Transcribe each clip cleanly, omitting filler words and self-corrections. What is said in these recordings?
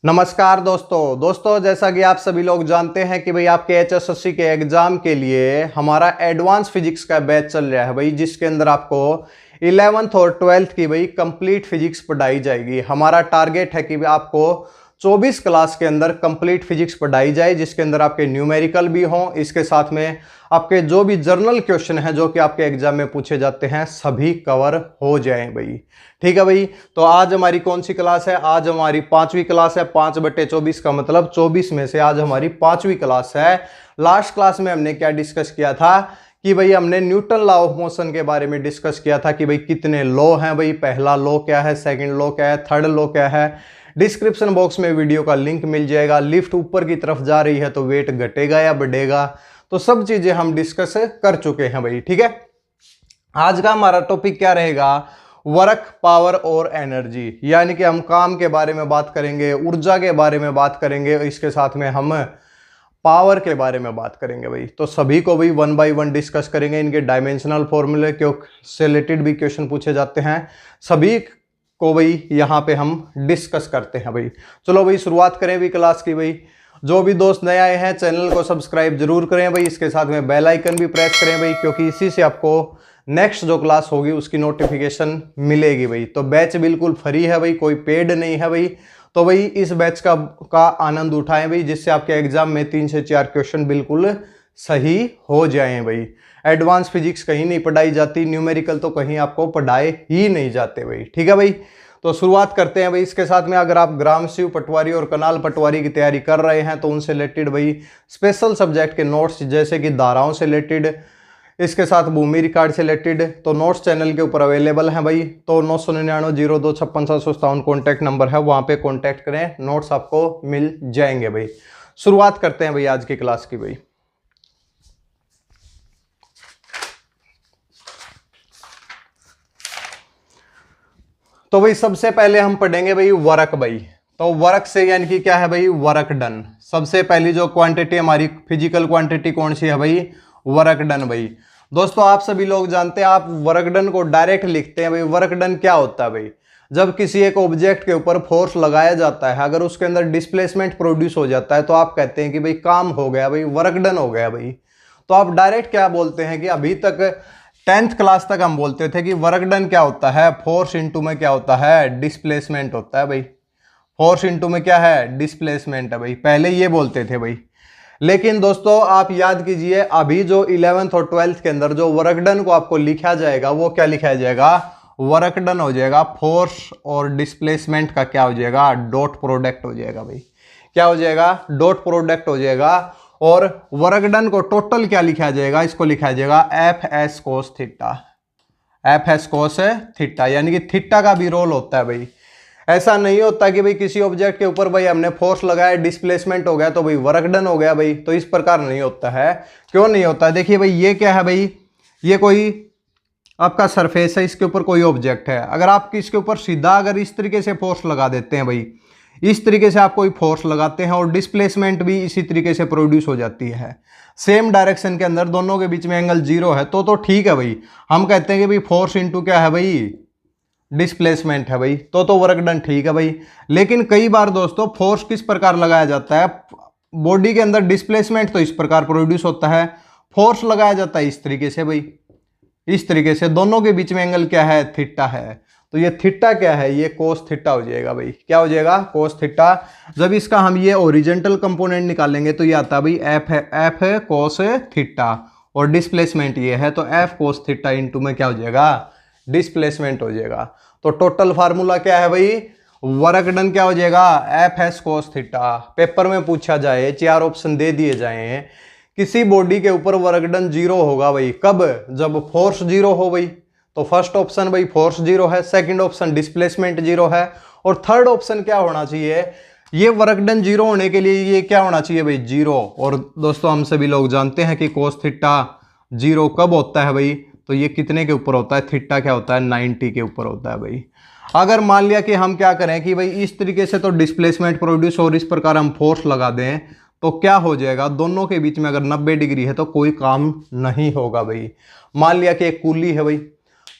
नमस्कार दोस्तों जैसा कि आप सभी लोग जानते हैं कि भाई आपके एचएसएससी के एग्जाम के लिए हमारा एडवांस फिजिक्स का बैच चल रहा है भाई, जिसके अंदर आपको 11th और 12th की भाई कंप्लीट फिजिक्स पढ़ाई जाएगी। हमारा टारगेट है कि आपको 24 क्लास के अंदर कंप्लीट फिजिक्स पढ़ाई जाए, जिसके अंदर आपके न्यूमेरिकल भी हों, इसके साथ में आपके जो भी जर्नल क्वेश्चन हैं जो कि आपके एग्जाम में पूछे जाते हैं सभी कवर हो जाएं भाई। ठीक है भाई, तो आज हमारी कौन सी क्लास है? आज हमारी 5वीं क्लास है। 5/24 का मतलब 24 में से आज हमारी 5वीं क्लास है। लास्ट क्लास में हमने क्या डिस्कस किया था कि भाई हमने न्यूटन लॉ ऑफ मोशन के बारे में डिस्कस किया था कि भाई कितने लॉ हैं भाई, पहला लॉ क्या है, सेकंड लॉ क्या है, थर्ड लॉ क्या है। डिस्क्रिप्शन बॉक्स में वीडियो का लिंक मिल जाएगा। लिफ्ट ऊपर की तरफ जा रही है तो वेट घटेगा या बढ़ेगा, तो सब चीजें हम डिस्कस कर चुके हैं भाई। ठीक है, आज का हमारा टॉपिक क्या रहेगा? वर्क, पावर और एनर्जी, यानी कि हम काम के बारे में बात करेंगे, ऊर्जा के बारे में बात करेंगे, इसके साथ में हम पावर के बारे में बात करेंगे भाई। तो सभी को भी 1 बाय 1 डिस्कस करेंगे। इनके डायमेंशनल फॉर्मूले से रिलेटेड भी क्वेश्चन पूछे जाते हैं, सभी को भाई यहाँ पे हम डिस्कस करते हैं भाई। चलो भाई शुरुआत करें भी क्लास की भाई। जो भी दोस्त नए आए हैं चैनल को सब्सक्राइब जरूर करें भाई, इसके साथ में बेल आइकन भी प्रेस करें भाई, क्योंकि इसी से आपको नेक्स्ट जो क्लास होगी उसकी नोटिफिकेशन मिलेगी भाई। तो बैच बिल्कुल फ्री है भाई, कोई पेड नहीं है भाई। तो भाई इस बैच का आनंद उठाएं भाई, जिससे आपके एग्जाम में 3 से 4 क्वेश्चन बिल्कुल सही हो जाएं भाई। एडवांस फिजिक्स कहीं नहीं पढ़ाई जाती, न्यूमेरिकल तो कहीं आपको पढ़ाए ही नहीं जाते भाई। ठीक है भाई, तो शुरुआत करते हैं भाई। इसके साथ में अगर आप ग्राम शिव पटवारी और कनाल पटवारी की तैयारी कर रहे हैं तो उनसे रिलेटेड भाई स्पेशल सब्जेक्ट के नोट्स, जैसे कि धाराओं से रिलेटेड, इसके साथ भूमि रिकॉर्ड से रिलेटेड, तो नोट्स चैनल के ऊपर अवेलेबल हैं भाई। तो 99902565757 कॉन्टैक्ट नंबर है, वहाँ पे कॉन्टैक्ट करें, नोट्स आपको मिल जाएंगे भाई। शुरुआत करते हैं भाई आज की क्लास की भाई। तो भाई सबसे पहले हम पढ़ेंगे भाई वर्क भाई। तो वर्क से यानी कि क्या है भाई? Work done. सबसे पहली जो क्वांटिटी हमारी फिजिकल क्वांटिटी कौन सी है भाई? वर्क डन भाई। दोस्तों आप सभी लोग जानते हैं, आप वर्क डन को डायरेक्ट लिखते हैं भाई। वर्क डन क्या होता है भाई? जब किसी एक ऑब्जेक्ट के ऊपर फोर्स लगाया जाता है, अगर उसके अंदर डिस्प्लेसमेंट प्रोड्यूस हो जाता है तो आप कहते हैं कि भाई काम हो गया भाई, वर्क डन हो गया भाई। तो आप डायरेक्ट क्या बोलते हैं कि अभी तक 10th क्लास तक हम बोलते थे कि वर्क डन क्या होता है? फोर्स इंटू में क्या होता है? डिस्प्लेसमेंट होता है भाई। फोर्स इंटू में क्या है? डिस्प्लेसमेंट है भाई, पहले ये बोलते थे भाई। लेकिन दोस्तों आप याद कीजिए, अभी जो 11th और 12th के अंदर जो वर्क डन को आपको लिखा जाएगा वो क्या लिखा जाएगा? वर्क डन हो जाएगा। फोर्स और डिस्प्लेसमेंट का क्या हो जाएगा? डॉट प्रोडक्ट हो जाएगा भाई। क्या हो जाएगा? डॉट प्रोडक्ट हो जाएगा। और वर्क डन को टोटल क्या लिखा जाएगा? इसको लिखा जाएगा FS cos theta. FS cos theta, यानी कि थीटा का भी रोल होता है भाई। ऐसा नहीं होता कि भाई किसी ऑब्जेक्ट के ऊपर भाई हमने फोर्स लगाया, डिस्प्लेसमेंट हो गया तो भाई वर्क डन हो गया भाई। तो इस प्रकार नहीं होता है। क्यों नहीं होता है? देखिए भाई, ये क्या है भाई? ये कोई आपका सरफेस है, इसके ऊपर कोई ऑब्जेक्ट है। अगर आप इसके ऊपर सीधा अगर इस तरीके से फोर्स लगा देते हैं भाई, इस तरीके से आप कोई फोर्स लगाते हैं और डिस्प्लेसमेंट भी इसी तरीके से प्रोड्यूस हो जाती है, सेम डायरेक्शन के अंदर, दोनों के बीच में एंगल 0 है, तो ठीक है भाई। हम कहते हैं कि भाई फोर्स इंटू क्या है भाई? डिस्प्लेसमेंट है भाई, तो वर्क डन ठीक है भाई। लेकिन कई बार दोस्तों फोर्स किस प्रकार लगाया जाता है? बॉडी के अंदर डिस्प्लेसमेंट तो इस प्रकार प्रोड्यूस होता है, फोर्स लगाया जाता है इस तरीके से भाई, इस तरीके से। दोनों के बीच में एंगल क्या है? थीटा है। तो ये थीटा क्या है? ये कोस थीटा हो जाएगा भाई। क्या हो जाएगा? Cos theta. जब इसका हम ये ओरिजेंटल कंपोनेंट निकालेंगे तो ये आता है भाई एफ है कोस थीटा, और डिस्प्लेसमेंट ये है तो एफ कोस थीटा इंटू में क्या हो जाएगा? डिस्प्लेसमेंट हो जाएगा। तो टोटल फार्मूला क्या है भाई? वर्क डन क्या हो जाएगा? FS cos theta. पेपर में पूछा जाए, 4 ऑप्शन दे दिए जाए, किसी बॉडी के ऊपर वर्क डन 0 होगा भाई, कब? जब फोर्स 0 हो भाई। तो फर्स्ट ऑप्शन भाई फोर्स 0 है, सेकंड ऑप्शन डिस्प्लेसमेंट 0 है, और थर्ड ऑप्शन क्या होना चाहिए? ये वर्क डन 0 होने के लिए ये क्या होना चाहिए भाई? 0। और दोस्तों हम सभी लोग जानते हैं कि कोस थीटा 0 कब होता है भाई? तो ये कितने के ऊपर होता है? थीटा क्या होता है? 90 के ऊपर होता है भाई। अगर मान लिया कि हम क्या करें कि भाई इस तरीके से तो डिस्प्लेसमेंट प्रोड्यूस और इस प्रकार हम फोर्स लगा दें तो क्या हो जाएगा? दोनों के बीच में अगर 90 डिग्री है तो कोई काम नहीं होगा भाई। मान लिया कि एक कुली है भाई,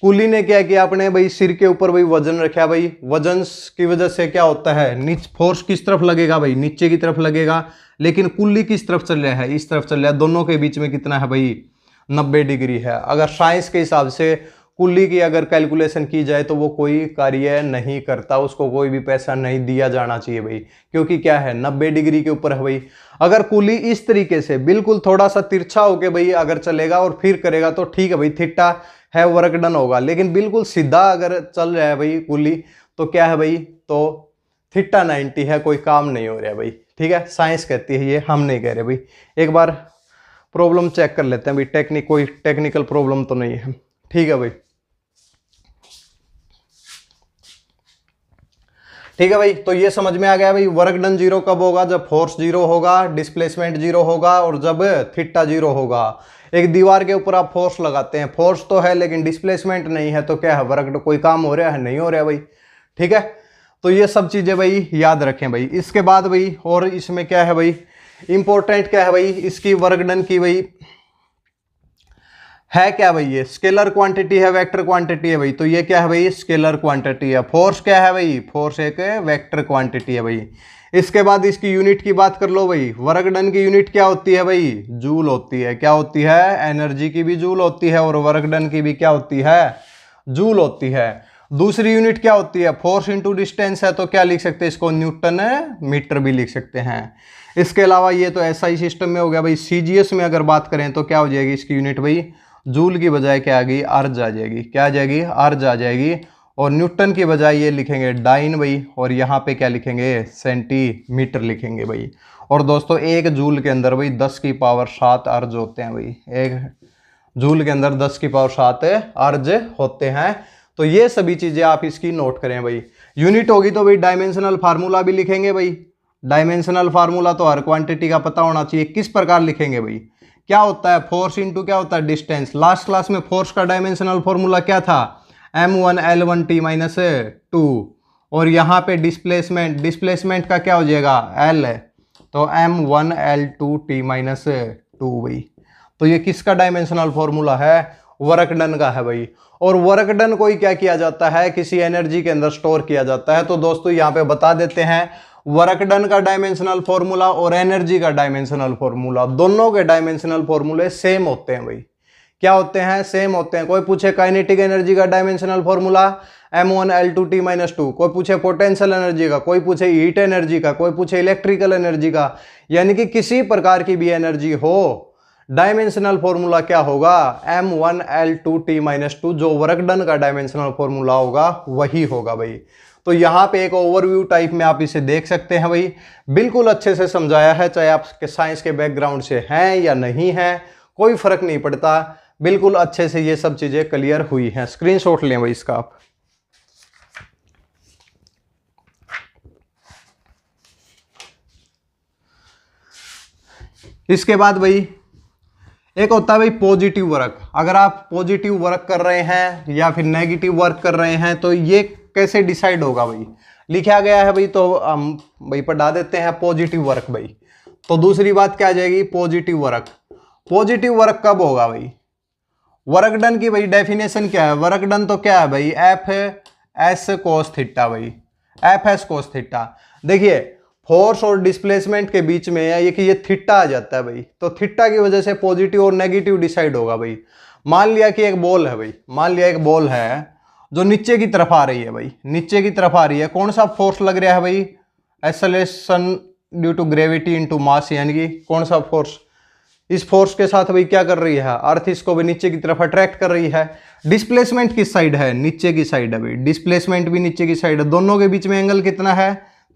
कुली ने क्या किया, अपने भाई सिर के ऊपर भाई वजन रखा भाई, वजन की वजह से क्या होता है, फोर्स किस तरफ लगेगा भाई, नीचे की तरफ लगेगा, लेकिन कुल्ली किस तरफ चल रहा है, इस तरफ चल रहा है। दोनों के बीच में कितना है भाई, 90 डिग्री है। अगर साइंस के हिसाब से कुल्ली की अगर कैलकुलेशन की जाए तो वो कोई कार्य नहीं करता, उसको कोई भी पैसा नहीं दिया जाना चाहिए भाई, क्योंकि क्या है 90 डिग्री के ऊपर है भाई। अगर कुल्ली इस तरीके से बिल्कुल थोड़ा सा तिरछा होके भाई अगर चलेगा और फिर करेगा तो ठीक है भाई, थीटा है, वर्क डन होगा। लेकिन बिल्कुल सीधा अगर चल रहा है भाई कुल्ली तो क्या है भाई, तो थीटा 90 है, कोई काम नहीं हो रहा है भाई। ठीक है, साइंस कहती है, ये हम नहीं कह रहे भाई। एक बार प्रॉब्लम चेक कर लेते हैं भाई, कोई टेक्निकल प्रॉब्लम तो नहीं है। ठीक है भाई, ठीक है भाई। तो ये समझ में आ गया भाई, वर्क डन जीरो कब होगा, जब फोर्स जीरो होगा, डिस्प्लेसमेंट जीरो होगा, और जब थीटा जीरो होगा। एक दीवार के ऊपर आप फोर्स लगाते हैं, फोर्स तो है लेकिन डिस्प्लेसमेंट नहीं है, तो क्या है, वर्क कोई काम हो रहा है, नहीं हो रहा भाई। ठीक है, तो ये सब चीजें भाई याद रखें भाई। इसके बाद भाई और इसमें क्या है भाई, इंपॉर्टेंट क्या है भाई, इसकी वर्क डन की भाई है क्या भाई, ये स्केलर क्वांटिटी है, वेक्टर क्वांटिटी है भाई। तो ये क्या है भाई, स्केलर क्वांटिटी है। फोर्स क्या है भाई, फोर्स एक वेक्टर क्वांटिटी है भाई। इसके बाद इसकी यूनिट की बात कर लो भाई, वर्क डन की यूनिट क्या होती है भाई, जूल होती है। क्या होती है, एनर्जी की भी जूल होती है और वर्क डन की भी क्या होती है, जूल होती है। दूसरी यूनिट क्या होती है, फोर्स इंटू डिस्टेंस है, तो क्या लिख सकते हैं इसको, न्यूटन मीटर भी लिख सकते हैं। इसके अलावा ये तो एसआई सिस्टम में हो गया भाई। सीजीएस में अगर बात करें तो क्या हो जाएगी इसकी यूनिट भाई, जूल की बजाय क्या आ गई, अर्ज आ जाएगी। क्या आ जाएगी, अर्ज आ जाएगी। और न्यूटन की बजाय ये लिखेंगे डाइन भाई, और यहाँ पे क्या लिखेंगे, सेंटीमीटर लिखेंगे भाई। और दोस्तों एक जूल के अंदर भाई 10 की पावर 7 अर्ज होते हैं भाई, एक जूल के अंदर 10 की पावर 7 अर्ज होते हैं। तो ये सभी चीजें आप इसकी नोट करें भाई। यूनिट होगी तो भाई डायमेंशनल फार्मूला भी लिखेंगे भाई। डायमेंशनल फार्मूला तो हर क्वांटिटी का पता होना चाहिए। किस प्रकार लिखेंगे भाई, क्या होता है, फोर्स इंटू क्या होता है, डिस्टेंस। लास्ट क्लास में फोर्स का डायमेंशनल फॉर्मूला क्या था, m1L1T-2। और यहाँ पे डिस्प्लेसमेंट का क्या हो जाएगा, L, तो m1L2T-2 भाई। तो ये किसका डायमेंशनल फॉर्मूला है, वर्क डन का है भाई। और वर्क डन को ही क्या किया जाता है, किसी एनर्जी के अंदर स्टोर किया जाता है। तो दोस्तों यहाँ पे बता देते हैं, वर्क डन का डायमेंशनल फॉर्मूला और एनर्जी का डायमेंशनल फॉर्मूला, दोनों के डायमेंशनल फॉर्मूले सेम होते हैं भाई। क्या होते हैं, सेम होते हैं। कोई पूछे काइनेटिक एनर्जी का डायमेंशनल फॉर्मूला m1L2T-2, कोई पूछे पोटेंशियल एनर्जी का, कोई पूछे हीट एनर्जी का, कोई पूछे इलेक्ट्रिकल एनर्जी का, यानी कि किसी प्रकार की भी एनर्जी हो, डायमेंशनल फॉर्मूला क्या होगा, m1L2T-2। जो वर्क डन का डायमेंशनल फॉर्मूला होगा वही होगा भाई। तो यहाँ पे एक ओवरव्यू टाइप में आप इसे देख सकते हैं भाई। बिल्कुल अच्छे से समझाया है, चाहे आप साइंस के बैकग्राउंड से हैं या नहीं हैं, कोई फर्क नहीं पड़ता। बिल्कुल अच्छे से ये सब चीजें क्लियर हुई हैं। स्क्रीनशॉट लें भाई इसका आप। इसके बाद भाई एक होता है भाई पॉजिटिव वर्क। अगर आप पॉजिटिव वर्क कर रहे हैं या फिर नेगेटिव वर्क कर रहे हैं तो ये कैसे डिसाइड होगा भाई, लिखा गया है भाई, तो हम भाई पढ़ा देते हैं पॉजिटिव वर्क भाई। तो दूसरी बात क्या आ जाएगी, पॉजिटिव वर्क। पॉजिटिव वर्क कब होगा भाई, वर्क डन की भाई डेफिनेशन क्या है, वर्क डन तो क्या है भाई, एफ एस कोस थीटा भाई, एफ एस कोस थीटा। देखिए फोर्स और डिस्प्लेसमेंट के बीच में ये कि ये थीटा आ जाता है भाई, तो थीटा की वजह से पॉजिटिव और नेगेटिव डिसाइड होगा भाई। मान लिया कि एक बॉल है भाई, मान लिया एक बॉल है जो नीचे की तरफ आ रही है भाई, नीचे की तरफ आ रही है। कौन सा फोर्स लग रहा है भाई, acceleration due to gravity into mass, यानी कि कौन सा फोर्स, इस फोर्स के साथ भाई क्या कर रही है, अर्थ इसको भी नीचे की तरफ अट्रैक्ट कर रही है। डिस्प्लेसमेंट किस साइड है, नीचे की साइड है भाई, डिस्प्लेसमेंट भी नीचे की साइड है। दोनों के बीच में एंगल कितना है,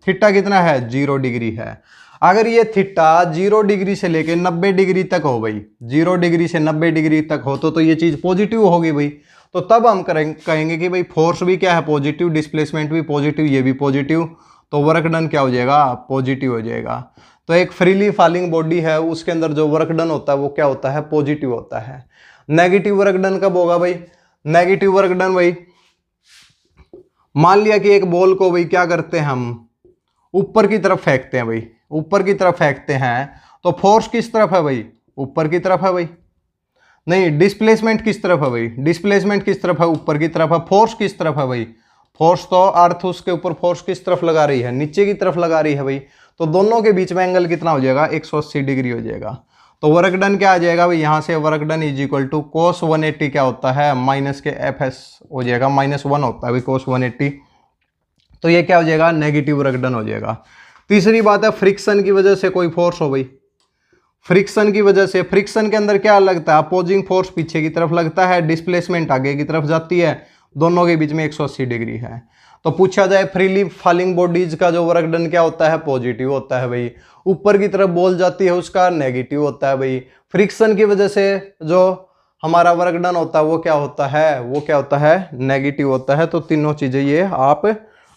थीटा कितना है, 0 डिग्री है। अगर ये थीटा 0 डिग्री से लेकर 90 डिग्री तक हो भाई, 0 डिग्री से 90 डिग्री तक हो तो ये चीज पॉजिटिव होगी भाई। तो तब हम कहेंगे कि भाई फोर्स भी क्या है, पॉजिटिव, डिस्प्लेसमेंट भी पॉजिटिव, ये भी पॉजिटिव, तो वर्क डन क्या हो जाएगा, पॉजिटिव हो जाएगा। तो एक फ्रीली फॉलिंग बॉडी है, उसके अंदर जो वर्क डन होता है वो क्या होता है, पॉजिटिव होता है। नेगेटिव वर्क डन कब होगा भाई, नेगेटिव वर्क डन भाई, मान लिया कि एक बॉल को भाई क्या करते हैं हम, ऊपर की तरफ फेंकते हैं भाई, ऊपर की तरफ फेंकते हैं, तो फोर्स किस तरफ है भाई, ऊपर की तरफ है भाई। नहीं, डिस्प्लेसमेंट किस तरफ है भाई, डिस्प्लेसमेंट किस तरफ है, ऊपर की तरफ है। फोर्स किस तरफ है भाई, फोर्स तो अर्थ उसके ऊपर फोर्स किस तरफ लगा रही है, नीचे की तरफ लगा रही है भाई। तो दोनों के बीच में एंगल कितना हो जाएगा, 180 डिग्री हो जाएगा। तो वर्क डन क्या आ जाएगा भाई, यहाँ से work done is equal to cos 180 क्या होता है, माइनस के एफ एस हो जाएगा, -1 होता है भाई कोस 180। तो ये क्या हो जाएगा, नेगेटिव वर्क डन हो जाएगा। तीसरी बात है फ्रिक्शन की वजह से कोई फोर्स हो भाई, फ्रिक्शन की वजह से, फ्रिक्शन के अंदर क्या लगता है, अपोजिंग फोर्स पीछे की तरफ लगता है, डिस्प्लेसमेंट आगे की तरफ जाती है, दोनों के बीच में 180 डिग्री है। तो पूछा जाए फ्रीली फॉलिंग बॉडीज का जो वर्क डन क्या होता है, पॉजिटिव होता है भाई। ऊपर की तरफ बॉल जाती है उसका नेगेटिव होता है भाई। फ्रिक्शन की वजह से जो हमारा वर्क डन होता है वो क्या होता है, वो क्या होता है, नेगेटिव होता है। तो तीनों चीजें ये आप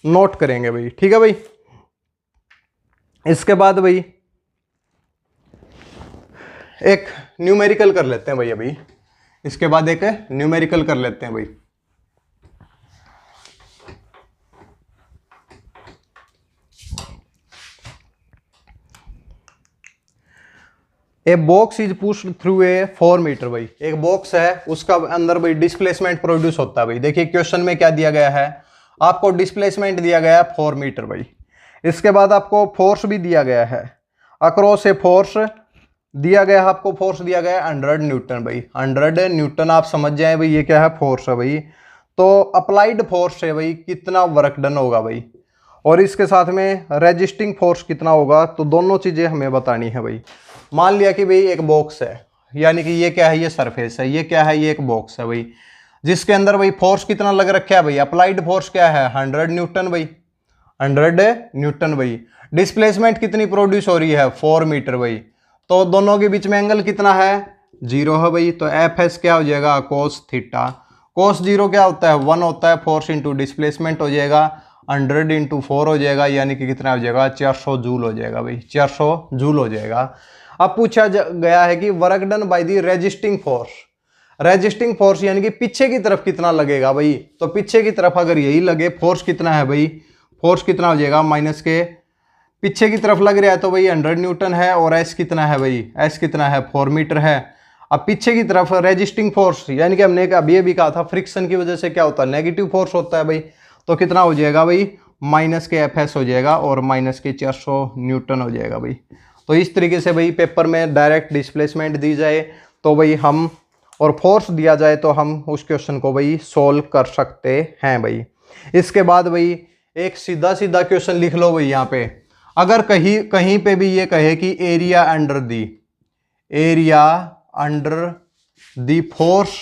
नोट करेंगे भाई, ठीक है भाई। इसके बाद भाई एक न्यूमेरिकल कर लेते हैं भाई अभी, इसके बाद एक न्यूमेरिकल कर लेते हैं भाई। A box is pushed through a 4 meter भाई, एक बॉक्स है उसका अंदर भाई डिस्प्लेसमेंट प्रोड्यूस होता है भाई। देखिए क्वेश्चन में क्या दिया गया है, आपको डिस्प्लेसमेंट दिया गया है 4 मीटर भाई। इसके बाद आपको फोर्स भी दिया गया है, अक्रॉस ए फोर्स दिया गया है, आपको फोर्स दिया गया है 100 न्यूटन भाई। 100 न्यूटन आप समझ जाए भाई ये क्या है, फोर्स है भाई। तो अप्लाइड फोर्स है भाई, कितना वर्क डन होगा भाई, और इसके साथ में रेजिस्टिंग फोर्स कितना होगा, तो दोनों चीजें हमें बतानी है भाई। मान लिया कि भाई एक बॉक्स है, यानी कि ये क्या है, ये सरफेस है, ये क्या है, ये एक बॉक्स है भाई, जिसके अंदर भाई फोर्स कितना लग रखा है भाई, अप्लाइड फोर्स क्या है 100 न्यूटन भाई, 100 न्यूटन भाई। डिस्प्लेसमेंट कितनी प्रोड्यूस हो रही है 4 मीटर भाई। तो दोनों के बीच में एंगल कितना है, 0 है भाई। तो एफ एस क्या हो जाएगा, कोस थीटा। कोस 0 क्या होता है, 1 होता है। फोर्स इंटू डिस्प्लेसमेंट हो जाएगा 100 इंटू 4 हो जाएगा, यानी कि कितना हो जाएगा, 400 जूल हो जाएगा भाई, 400 जूल हो जाएगा। अब पूछा गया है कि work done by the resisting force, resisting force यानी कि पीछे की तरफ कितना लगेगा भाई। तो पीछे की तरफ अगर यही लगे, फोर्स कितना है भाई, फोर्स कितना हो जाएगा, माइनस के पीछे की तरफ लग रहा है तो भाई 100 न्यूटन है, और एस कितना है भाई, एस कितना है 4 मीटर है। अब पीछे की तरफ रेजिस्टिंग फोर्स यानी कि हमने अभी ये भी कहा था फ्रिक्शन की वजह से क्या होता है, नेगेटिव फोर्स होता है भाई। तो कितना हो जाएगा भाई, माइनस के एफ एस हो जाएगा और माइनस के 400 न्यूटन हो जाएगा भाई। तो इस तरीके से भाई पेपर में डायरेक्ट डिस्प्लेसमेंट दी जाए तो भाई हम, और फोर्स दिया जाए तो हम उस क्वेश्चन को भाई सोल्व कर सकते हैं भाई। इसके बाद भाई एक सीधा सीधा क्वेश्चन लिख लो भाई यहाँ पे, अगर कहीं पे भी ये कहे कि area under the force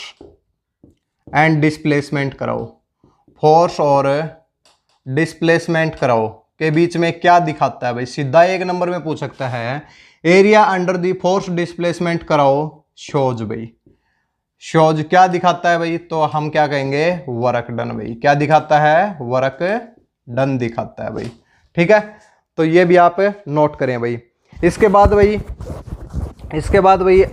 and displacement कराओ, फोर्स और डिस्प्लेसमेंट कराओ के बीच में क्या दिखाता है भाई, सीधा एक नंबर में पूछ सकता है। Area under the force displacement कराओ शोज भाई, शोज क्या दिखाता है भाई, तो हम क्या कहेंगे, वर्क डन भाई। क्या दिखाता है, वर्क डन दिखाता है भाई, ठीक है। तो ये भी आप नोट करें भाई। इसके बाद भाई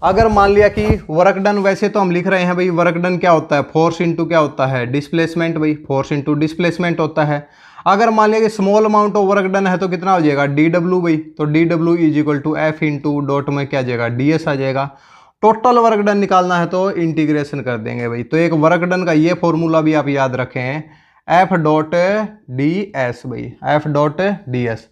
अगर मान लिया कि वर्क डन, वैसे तो हम लिख रहे हैं भाई वर्क डन क्या होता है, फोर्स इंटू क्या होता है, डिस्प्लेसमेंट भाई, फोर्स इंटू डिस्प्लेसमेंट होता है। अगर मान लिया कि small amount of work done है तो कितना हो जाएगा, डी डब्ल्यू भाई। तो डी डब्ल्यू is equal to f into dot में क्या आ जाएगा, डी एस आ जाएगा। टोटल वर्क डन निकालना है तो इंटीग्रेशन कर देंगे भाई। तो एक वर्क डन का ये फॉर्मूला भी आप याद रखें, एफ डॉट डी एस भाई, F dot D S,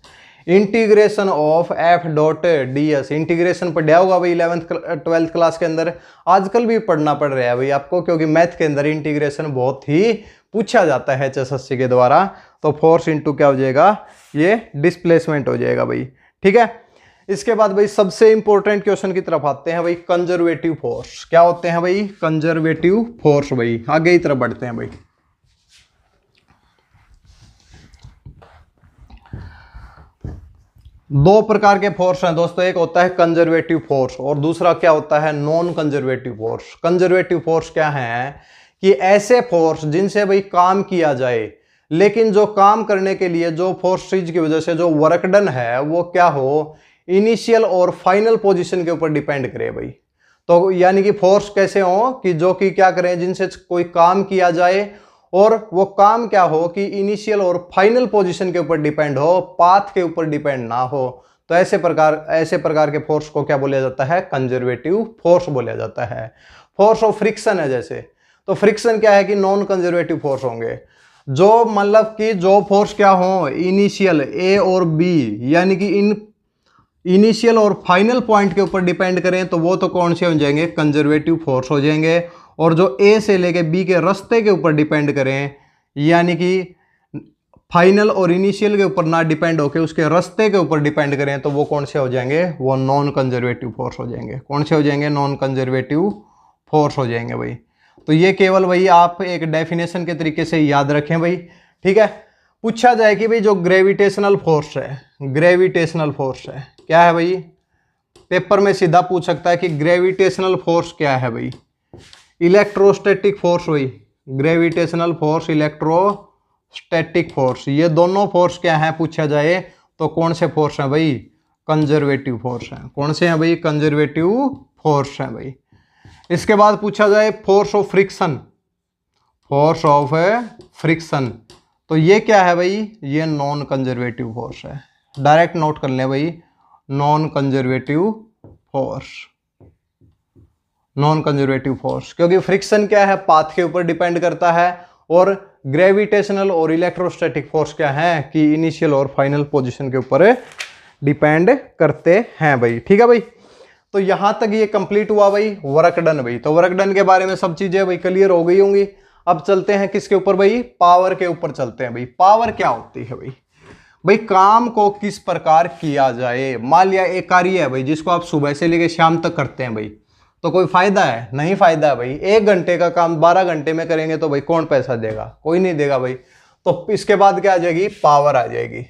integration of F dot D S. Integration पढ़ा होगा भाई 11th 12th क्लास के अंदर, आजकल भी पढ़ना पड़ रहा है भाई आपको, क्योंकि मैथ के अंदर इंटीग्रेशन बहुत ही पूछा जाता है HSSC के द्वारा। तो फोर्स इंटू क्या हो जाएगा, ये डिस्प्लेसमेंट हो जाएगा भाई, ठीक है। इसके बाद भाई सबसे इंपॉर्टेंट क्वेश्चन की तरफ आते हैं भाई, कंजर्वेटिव फोर्स। क्या होते हैं भाई, कंजर्वेटिव फोर्स भाई। आगे की तरफ बढ़ते हैं भाई। दो प्रकार के फोर्स हैं दोस्तों, एक होता है कंजर्वेटिव फोर्स और दूसरा क्या होता है, non conservative force. Conservative force क्या है कि ऐसे फोर्स जिनसे भाई काम किया जाए, लेकिन जो काम करने के लिए जो फोर्सेज की वजह से जो वर्क डन है वो क्या हो, इनिशियल और फाइनल पोजीशन के ऊपर डिपेंड करे भाई। तो यानी कि फोर्स कैसे हो कि जो कि क्या करें, जिनसे कोई काम किया जाए और वो काम क्या हो कि इनिशियल और फाइनल पोजीशन के ऊपर डिपेंड हो, पाथ के ऊपर डिपेंड ना हो। तो ऐसे प्रकार के फोर्स को क्या बोला जाता है? कंजर्वेटिव फोर्स बोला जाता है। फोर्स ऑफ फ्रिक्शन है जैसे, तो फ्रिक्शन क्या है कि नॉन कंजर्वेटिव फोर्स होंगे, जो मतलब कि जो फोर्स क्या हो, इनिशियल ए और बी यानी कि इन इनिशियल और फाइनल पॉइंट के ऊपर डिपेंड करें तो वो तो कौन से हो जाएंगे? कंजर्वेटिव फोर्स हो जाएंगे। और जो ए से लेके बी के रास्ते के ऊपर डिपेंड करें यानी कि फाइनल और इनिशियल के ऊपर ना डिपेंड होके उसके रास्ते के ऊपर डिपेंड करें तो वो कौन से हो जाएंगे? वो नॉन कंजर्वेटिव फोर्स हो जाएंगे। कौन से हो जाएंगे? नॉन कंजर्वेटिव फोर्स हो जाएंगे भाई। तो ये केवल भाई आप एक डेफिनेशन के तरीके से याद रखें भाई, ठीक है। पूछा जाए कि भाई जो ग्रेविटेशनल फोर्स है, ग्रेविटेशनल फोर्स है क्या है भाई? पेपर में सीधा पूछ सकता है कि ग्रेविटेशनल फोर्स क्या है भाई? इलेक्ट्रोस्टैटिक फोर्स भाई, ग्रेविटेशनल फोर्स, इलेक्ट्रोस्टैटिक फोर्स, ये दोनों फोर्स क्या है पूछा जाए तो कौन से फोर्स हैं भाई? कंजर्वेटिव फोर्स हैं। कौन से हैं भाई? कंजर्वेटिव फोर्स हैं भाई। इसके बाद पूछा जाए force of friction, force of friction, तो ये क्या है भाई? ये नॉन कंजर्वेटिव फोर्स है। डायरेक्ट नोट कर लें भाई, non conservative force, non conservative force, क्योंकि फ्रिक्शन क्या है? पाथ के ऊपर डिपेंड करता है, और ग्रेविटेशनल और इलेक्ट्रोस्टैटिक फोर्स क्या है कि इनिशियल और फाइनल पोजीशन के ऊपर डिपेंड करते हैं भाई, ठीक है भाई। तो यहां तक ये कंप्लीट हुआ भाई, वर्क डन भाई। तो वर्क डन के बारे में सब चीजें भाई क्लियर हो गई होंगी। अब चलते हैं किसके ऊपर भाई? पावर के ऊपर चलते हैं भाई। पावर क्या होती है भाई? भाई काम को किस प्रकार किया जाए। मान लिया एक कार्य है भाई जिसको आप सुबह से लेकर शाम तक करते हैं भाई, तो कोई फायदा है? नहीं फायदा है भाई। 1 घंटे का काम 12 घंटे में करेंगे तो भाई कौन पैसा देगा? कोई नहीं देगा भाई। तो इसके बाद क्या आ जाएगी? पावर आ जाएगी।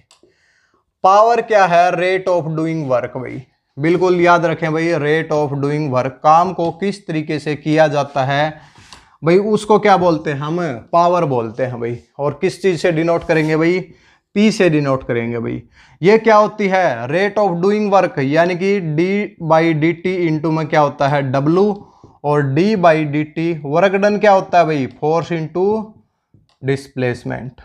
पावर क्या है? रेट ऑफ डूइंग वर्क भाई। बिल्कुल याद रखें भाई, रेट ऑफ डूइंग वर्क, काम को किस तरीके से किया जाता है भाई उसको क्या बोलते हैं? हम पावर बोलते हैं भाई। और किस चीज से डिनोट करेंगे भाई? पी से डिनोट करेंगे भाई। ये क्या होती है? रेट ऑफ डूइंग वर्क, यानी कि d/dt इंटू में क्या होता है? W, और d/dt वर्क डन क्या होता है भाई? Force into displacement,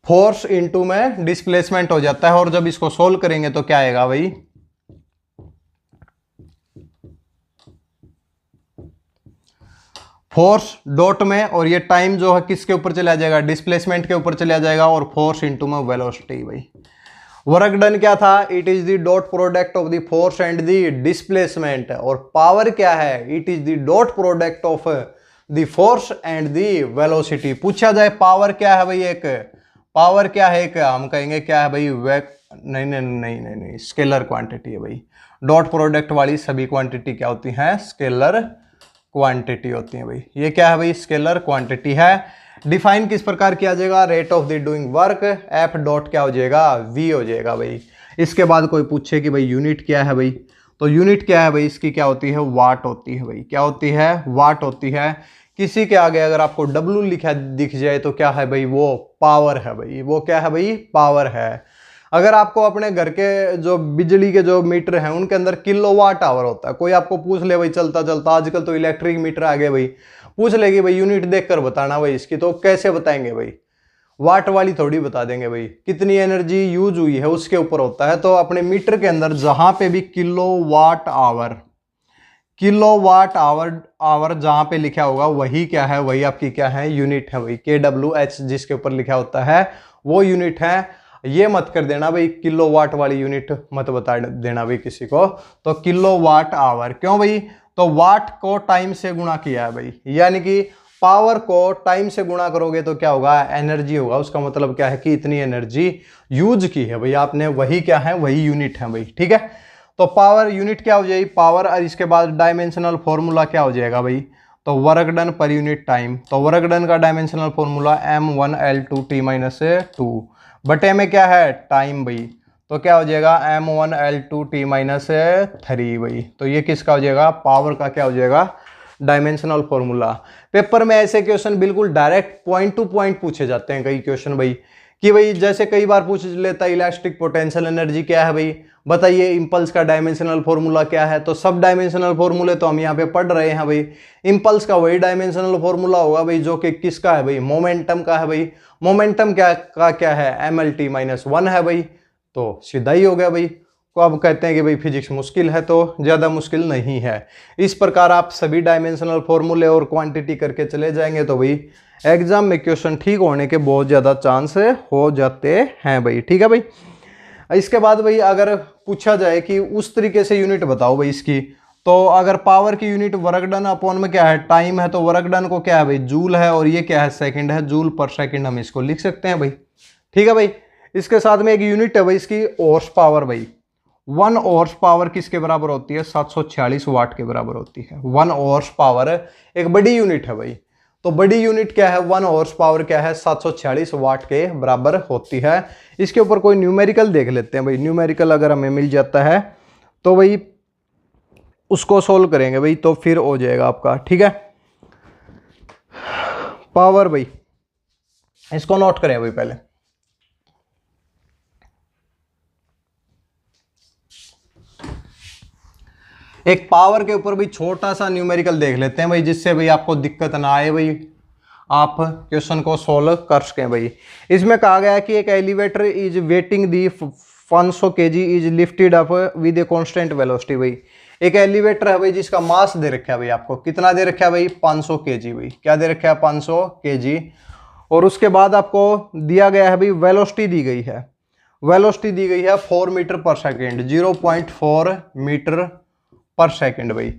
force into में डिस्प्लेसमेंट हो जाता है। और जब इसको सोल्व करेंगे तो क्या आएगा भाई? फोर्स डॉट में, और ये टाइम जो है किसके ऊपर चला जाएगा? डिस्प्लेसमेंट के ऊपर चला जाएगा, और फोर्स इंटू में वेलोसिटी भाई। वर्क डन क्या था? It is the dot product of the force and the displacement. और पावर क्या है? It is the dot product of the force and the velocity. पूछा जाए पावर क्या है भाई? एक पावर क्या है? एक हम कहेंगे क्या है भाई? नहीं नहीं नहीं नहीं नहीं, स्केलर क्वांटिटी है भाई। डॉट प्रोडक्ट वाली सभी क्वांटिटी क्या होती हैं? स्केलर क्वांटिटी होती है भाई। ये क्या है भाई? स्केलर क्वांटिटी है। डिफाइन किस प्रकार किया जाएगा? Rate of the doing work, F dot क्या हो जाएगा? वी हो जाएगा भाई। इसके बाद कोई पूछे कि भाई यूनिट क्या है भाई, तो यूनिट क्या है भाई? इसकी क्या होती है? वाट होती है भाई। क्या होती है? वाट होती है। किसी के आगे अगर आपको डब्लू लिखा दिख जाए तो क्या है भाई? वो पावर है भाई। वो क्या है भाई? पावर है। अगर आपको अपने घर के जो बिजली के जो मीटर हैं उनके अंदर किलोवाट आवर होता है, कोई आपको पूछ ले भाई चलता चलता, आजकल तो इलेक्ट्रिक मीटर आ गए भाई, पूछ लेगी भाई यूनिट देखकर बताना भाई इसकी, तो कैसे बताएंगे भाई? वाट वाली थोड़ी बता देंगे भाई। कितनी एनर्जी यूज हुई है उसके ऊपर होता है। तो अपने मीटर के अंदर जहां पे भी किलोवाट आवर आवर जहां पे लिखा होगा वही क्या है? वही आपकी क्या है? यूनिट है भाई। KWH जिसके ऊपर लिखा होता है वो यूनिट है। ये मत कर देना भाई किलोवाट वाली यूनिट मत बता देना भाई किसी को। तो किलोवाट आवर क्यों भाई? तो वाट को टाइम से गुणा किया है भाई, यानी कि पावर को टाइम से गुणा करोगे तो क्या होगा? एनर्जी होगा। उसका मतलब क्या है कि इतनी एनर्जी यूज की है भाई आपने, वही क्या है? वही यूनिट है भाई, ठीक है। तो पावर यूनिट क्या हो जाएगी? पावर। और इसके बाद डायमेंशनल फॉर्मूला क्या हो जाएगा भाई? तो work done per unit time. तो वर्क डन का डायमेंशनल फॉर्मूला m1L2T-2 बटे में क्या है? टाइम भाई। तो क्या हो जाएगा? m1L2T-3 भाई। तो ये किसका हो जाएगा? पावर का क्या हो जाएगा? Dimensional formula. पेपर में ऐसे क्वेश्चन बिल्कुल डायरेक्ट पॉइंट टू पॉइंट पूछे जाते हैं कई क्वेश्चन भाई, कि भाई जैसे कई बार पूछ लेता है इलास्टिक पोटेंशियल एनर्जी क्या है भाई, बताइए इंपल्स का डायमेंशनल फॉर्मूला क्या है। तो सब डायमेंशनल फॉर्मूले तो हम यहाँ पे पढ़ रहे हैं भाई। इंपल्स का वही डायमेंशनल फॉर्मूला होगा भाई जो कि किसका है भाई, मोमेंटम का है भाई। मोमेंटम क्या है, mlt - 1 है भाई। तो सीधा ही हो गया भाई। तो अब कहते हैं कि भाई फिजिक्स मुश्किल है, तो ज़्यादा मुश्किल नहीं है। इस प्रकार आप सभी डायमेंशनल फॉर्मूले और क्वांटिटी करके चले जाएंगे तो भाई एग्जाम में क्वेश्चन ठीक होने के बहुत ज़्यादा चांस हो जाते हैं भाई। ठीक है भाई। इसके बाद भाई अगर पूछा जाए कि उस तरीके से यूनिट बताओ भाई इसकी, तो अगर पावर की यूनिट वर्क डन अपॉन में क्या है, टाइम है, तो वर्क डन को क्या है भाई, जूल है, और ये क्या है, सेकंड है, जूल पर सेकंड हम इसको लिख सकते हैं भाई। ठीक है भाई। इसके साथ में एक यूनिट है भाई इसकी हॉर्स पावर भाई। 1 हॉर्स पावर किसके बराबर होती है, 746 वाट के बराबर होती है। 1 हॉर्स पावर एक बड़ी यूनिट है भाई। तो बड़ी यूनिट क्या है, 1 हॉर्स पावर क्या है, 746 वाट के बराबर होती है। इसके ऊपर कोई न्यूमेरिकल देख लेते हैं भाई। न्यूमेरिकल अगर हमें मिल जाता है तो भाई उसको सोल्व करेंगे भाई, तो फिर हो जाएगा आपका। ठीक है। पावर भाई इसको नोट करें भाई पहले। एक पावर के ऊपर भाई छोटा सा न्यूमेरिकल देख लेते हैं भाई, जिससे भाई आपको दिक्कत ना आए भाई, आप क्वेश्चन को सोल्व कर सकें भाई। इसमें कहा गया है कि एक elevator is waiting the 500 kg is lifted up with a constant velocity भाई। एक एलिवेटर है भाई जिसका मास दे रखा है भाई, आपको कितना दे रखा है भाई, 500 kg भाई। क्या दे रखा है, 500 kg। और उसके बाद आपको दिया गया है भाई वेलोसिटी दी गई है। वेलोसिटी दी गई है 4 मीटर पर सेकेंड, 0.4 मीटर पर सेकेंड भाई।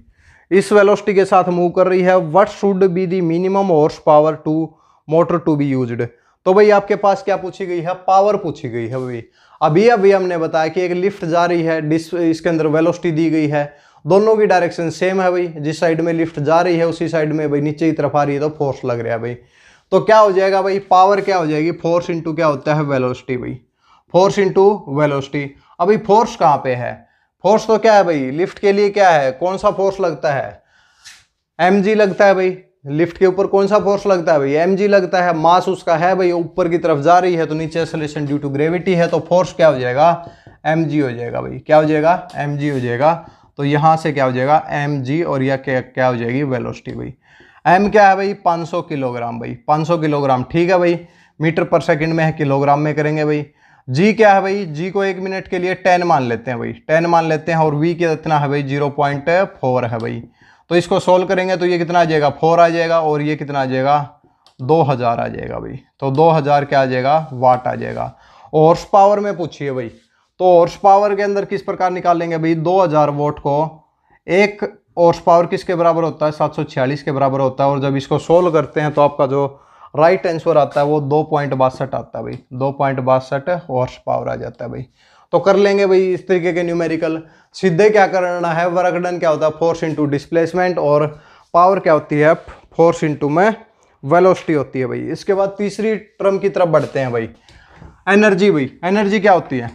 इस वेलोसिटी के साथ मूव कर रही है। What should be the minimum horsepower to motor to be used. तो भाई आपके पास क्या पूछी गई है, पावर पूछी गई है भाई। अभी हमने बताया कि एक लिफ्ट जा रही है, इसके अंदर वेलोसिटी दी गई है, दोनों की डायरेक्शन सेम है भाई। जिस साइड में लिफ्ट जा रही है उसी साइड में भाई नीचे की तरफ आ रही है, तो फोर्स लग रहा है भाई। तो क्या हो जाएगा भाई, पावर क्या हो जाएगी, फोर्स इंटू क्या होता है, वेलोसिटी भाई। Force into velocity. अभी फोर्स कहाँ पे है, फोर्स तो क्या है भाई, लिफ्ट के लिए क्या है, कौन सा फोर्स लगता है, mg लगता है भाई। लिफ्ट के ऊपर कौन सा फोर्स लगता है भाई, mg लगता है। मास उसका है भाई, ऊपर की तरफ जा रही है तो नीचे एक्सेलरेशन ड्यू टू ग्रेविटी है, तो फोर्स क्या हो जाएगा, mg हो जाएगा भाई। क्या हो जाएगा, mg हो जाएगा। तो यहां से क्या हो जाएगा, mg, और यह क्या हो जाएगी, वेलोसिटी भाई। m क्या है भाई, 500 किलोग्राम भाई, 500 किलोग्राम। ठीक है भाई। मीटर पर सेकंड में है, किलोग्राम में करेंगे भाई। g क्या है भाई, g को 1 मिनट के लिए 10 मान लेते हैं भाई, 10 मान लेते हैं। और v कितना है भाई, 0.4 है भाई। तो इसको सोल्व करेंगे तो ये कितना आ जाएगा, 4 आ जाएगा, और ये कितना आ जाएगा, 2000 आ जाएगा भाई। तो 2000 क्या आ जाएगा, वाट आ जाएगा। हॉर्स पावर में पूछिए भाई, तो हॉर्स पावर के अंदर किस प्रकार निकालेंगे भाई, 2000 वोट को एक हॉर्स पावर किसके बराबर होता है, 746 के बराबर होता है। और जब इसको सोल्व करते हैं तो आपका जो राइट आंसर आता है वो 2.62 आता है भाई, 2.62 हॉर्स पावर आ जाता है भाई। तो कर लेंगे भाई इस तरीके के न्यूमेरिकल। सीधे क्या करना है, वर्क डन क्या होता है, फोर्स इंटू डिस्प्लेसमेंट, और पावर क्या होती है, फोर्स इंटू में वेलोसिटी होती है भाई। इसके बाद तीसरी टर्म की तरफ बढ़ते हैं भाई, एनर्जी भाई। एनर्जी क्या होती है,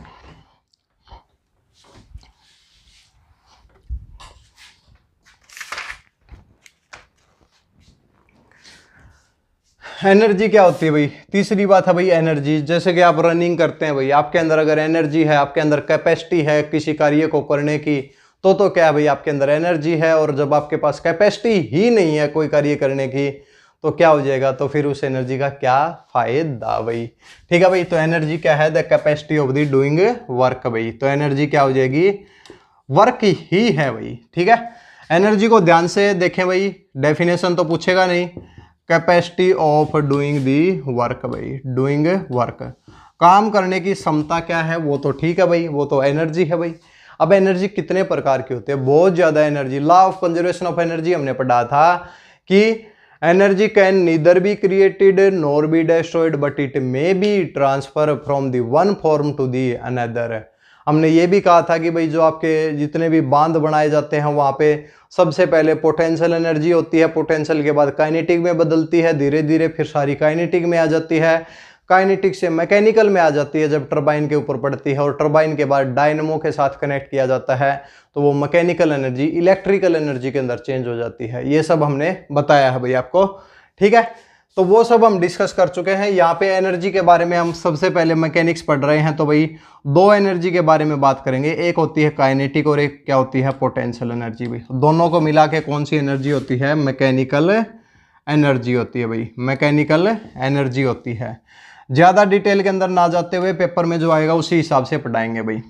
एनर्जी क्या होती है भाई। तीसरी बात है भाई एनर्जी। जैसे कि आप रनिंग करते हैं भाई, आपके अंदर अगर एनर्जी है, आपके अंदर कैपेसिटी है किसी कार्य को करने की, तो क्या है भाई, आपके अंदर एनर्जी है। और जब आपके पास कैपेसिटी ही नहीं है कोई कार्य करने की, तो क्या हो जाएगा, तो फिर उस एनर्जी का क्या फायदा भाई। ठीक है भाई। तो एनर्जी क्या है, the capacity of the doing work भाई। तो एनर्जी क्या हो जाएगी, वर्क ही है भाई। ठीक है। एनर्जी को ध्यान से देखें भाई, डेफिनेशन तो पूछेगा नहीं। Capacity of doing the work भाई, डूइंग वर्क, काम करने की क्षमता क्या है, वो तो ठीक है भाई, वो तो एनर्जी है भाई। अब एनर्जी कितने प्रकार की होती है, बहुत ज्यादा energy. Law of conservation of energy हमने पढ़ा था कि energy can neither be created nor be destroyed but it may be transfer from the one form to the another. हमने ये भी कहा था कि भाई जो आपके जितने भी बांध बनाए जाते हैं वहाँ पे सबसे पहले पोटेंशियल एनर्जी होती है, पोटेंशियल के बाद काइनेटिक में बदलती है, धीरे धीरे फिर सारी काइनेटिक में आ जाती है। काइनेटिक से मैकेनिकल में आ जाती है जब टरबाइन के ऊपर पड़ती है, और टरबाइन के बाद डायनमो के साथ कनेक्ट किया जाता है तो वो मैकेनिकल एनर्जी इलेक्ट्रिकल एनर्जी के अंदर चेंज हो जाती है। ये सब हमने बताया है भाई आपको, ठीक है। तो वो सब हम डिस्कस कर चुके हैं। यहाँ पे एनर्जी के बारे में हम सबसे पहले मैकेनिक्स पढ़ रहे हैं, तो भाई दो एनर्जी के बारे में बात करेंगे, एक होती है काइनेटिक और एक क्या होती है पोटेंशियल एनर्जी। भाई दोनों को मिला के कौन सी एनर्जी होती है? मैकेनिकल एनर्जी होती है भाई, मैकेनिकल एनर्जी होती है। ज़्यादा डिटेल के अंदर ना जाते हुए पेपर में जो आएगा उसी हिसाब से पढ़ाएंगे भाई।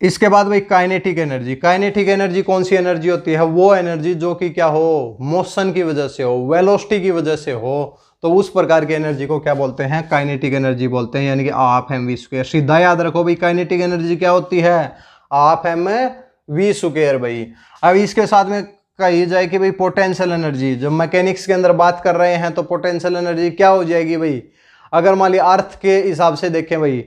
इसके बाद भाई काइनेटिक एनर्जी। काइनेटिक एनर्जी कौन सी एनर्जी होती है? वो एनर्जी जो कि क्या हो, मोशन की वजह से हो, वेलोसिटी की वजह से हो, तो उस प्रकार की एनर्जी को क्या बोलते हैं? काइनेटिक एनर्जी बोलते हैं, यानी कि हाफ एम वी स्क्वायर। सीधा याद रखो भाई, काइनेटिक एनर्जी क्या होती है? हाफ एम वी स्क्वायर भाई। अब इसके साथ में कही जाए कि भाई पोटेंशियल एनर्जी, जब मैकेनिक्स के अंदर बात कर रहे हैं तो पोटेंशियल एनर्जी क्या हो जाएगी भाई? अगर मान लिया अर्थ के हिसाब से देखें भाई,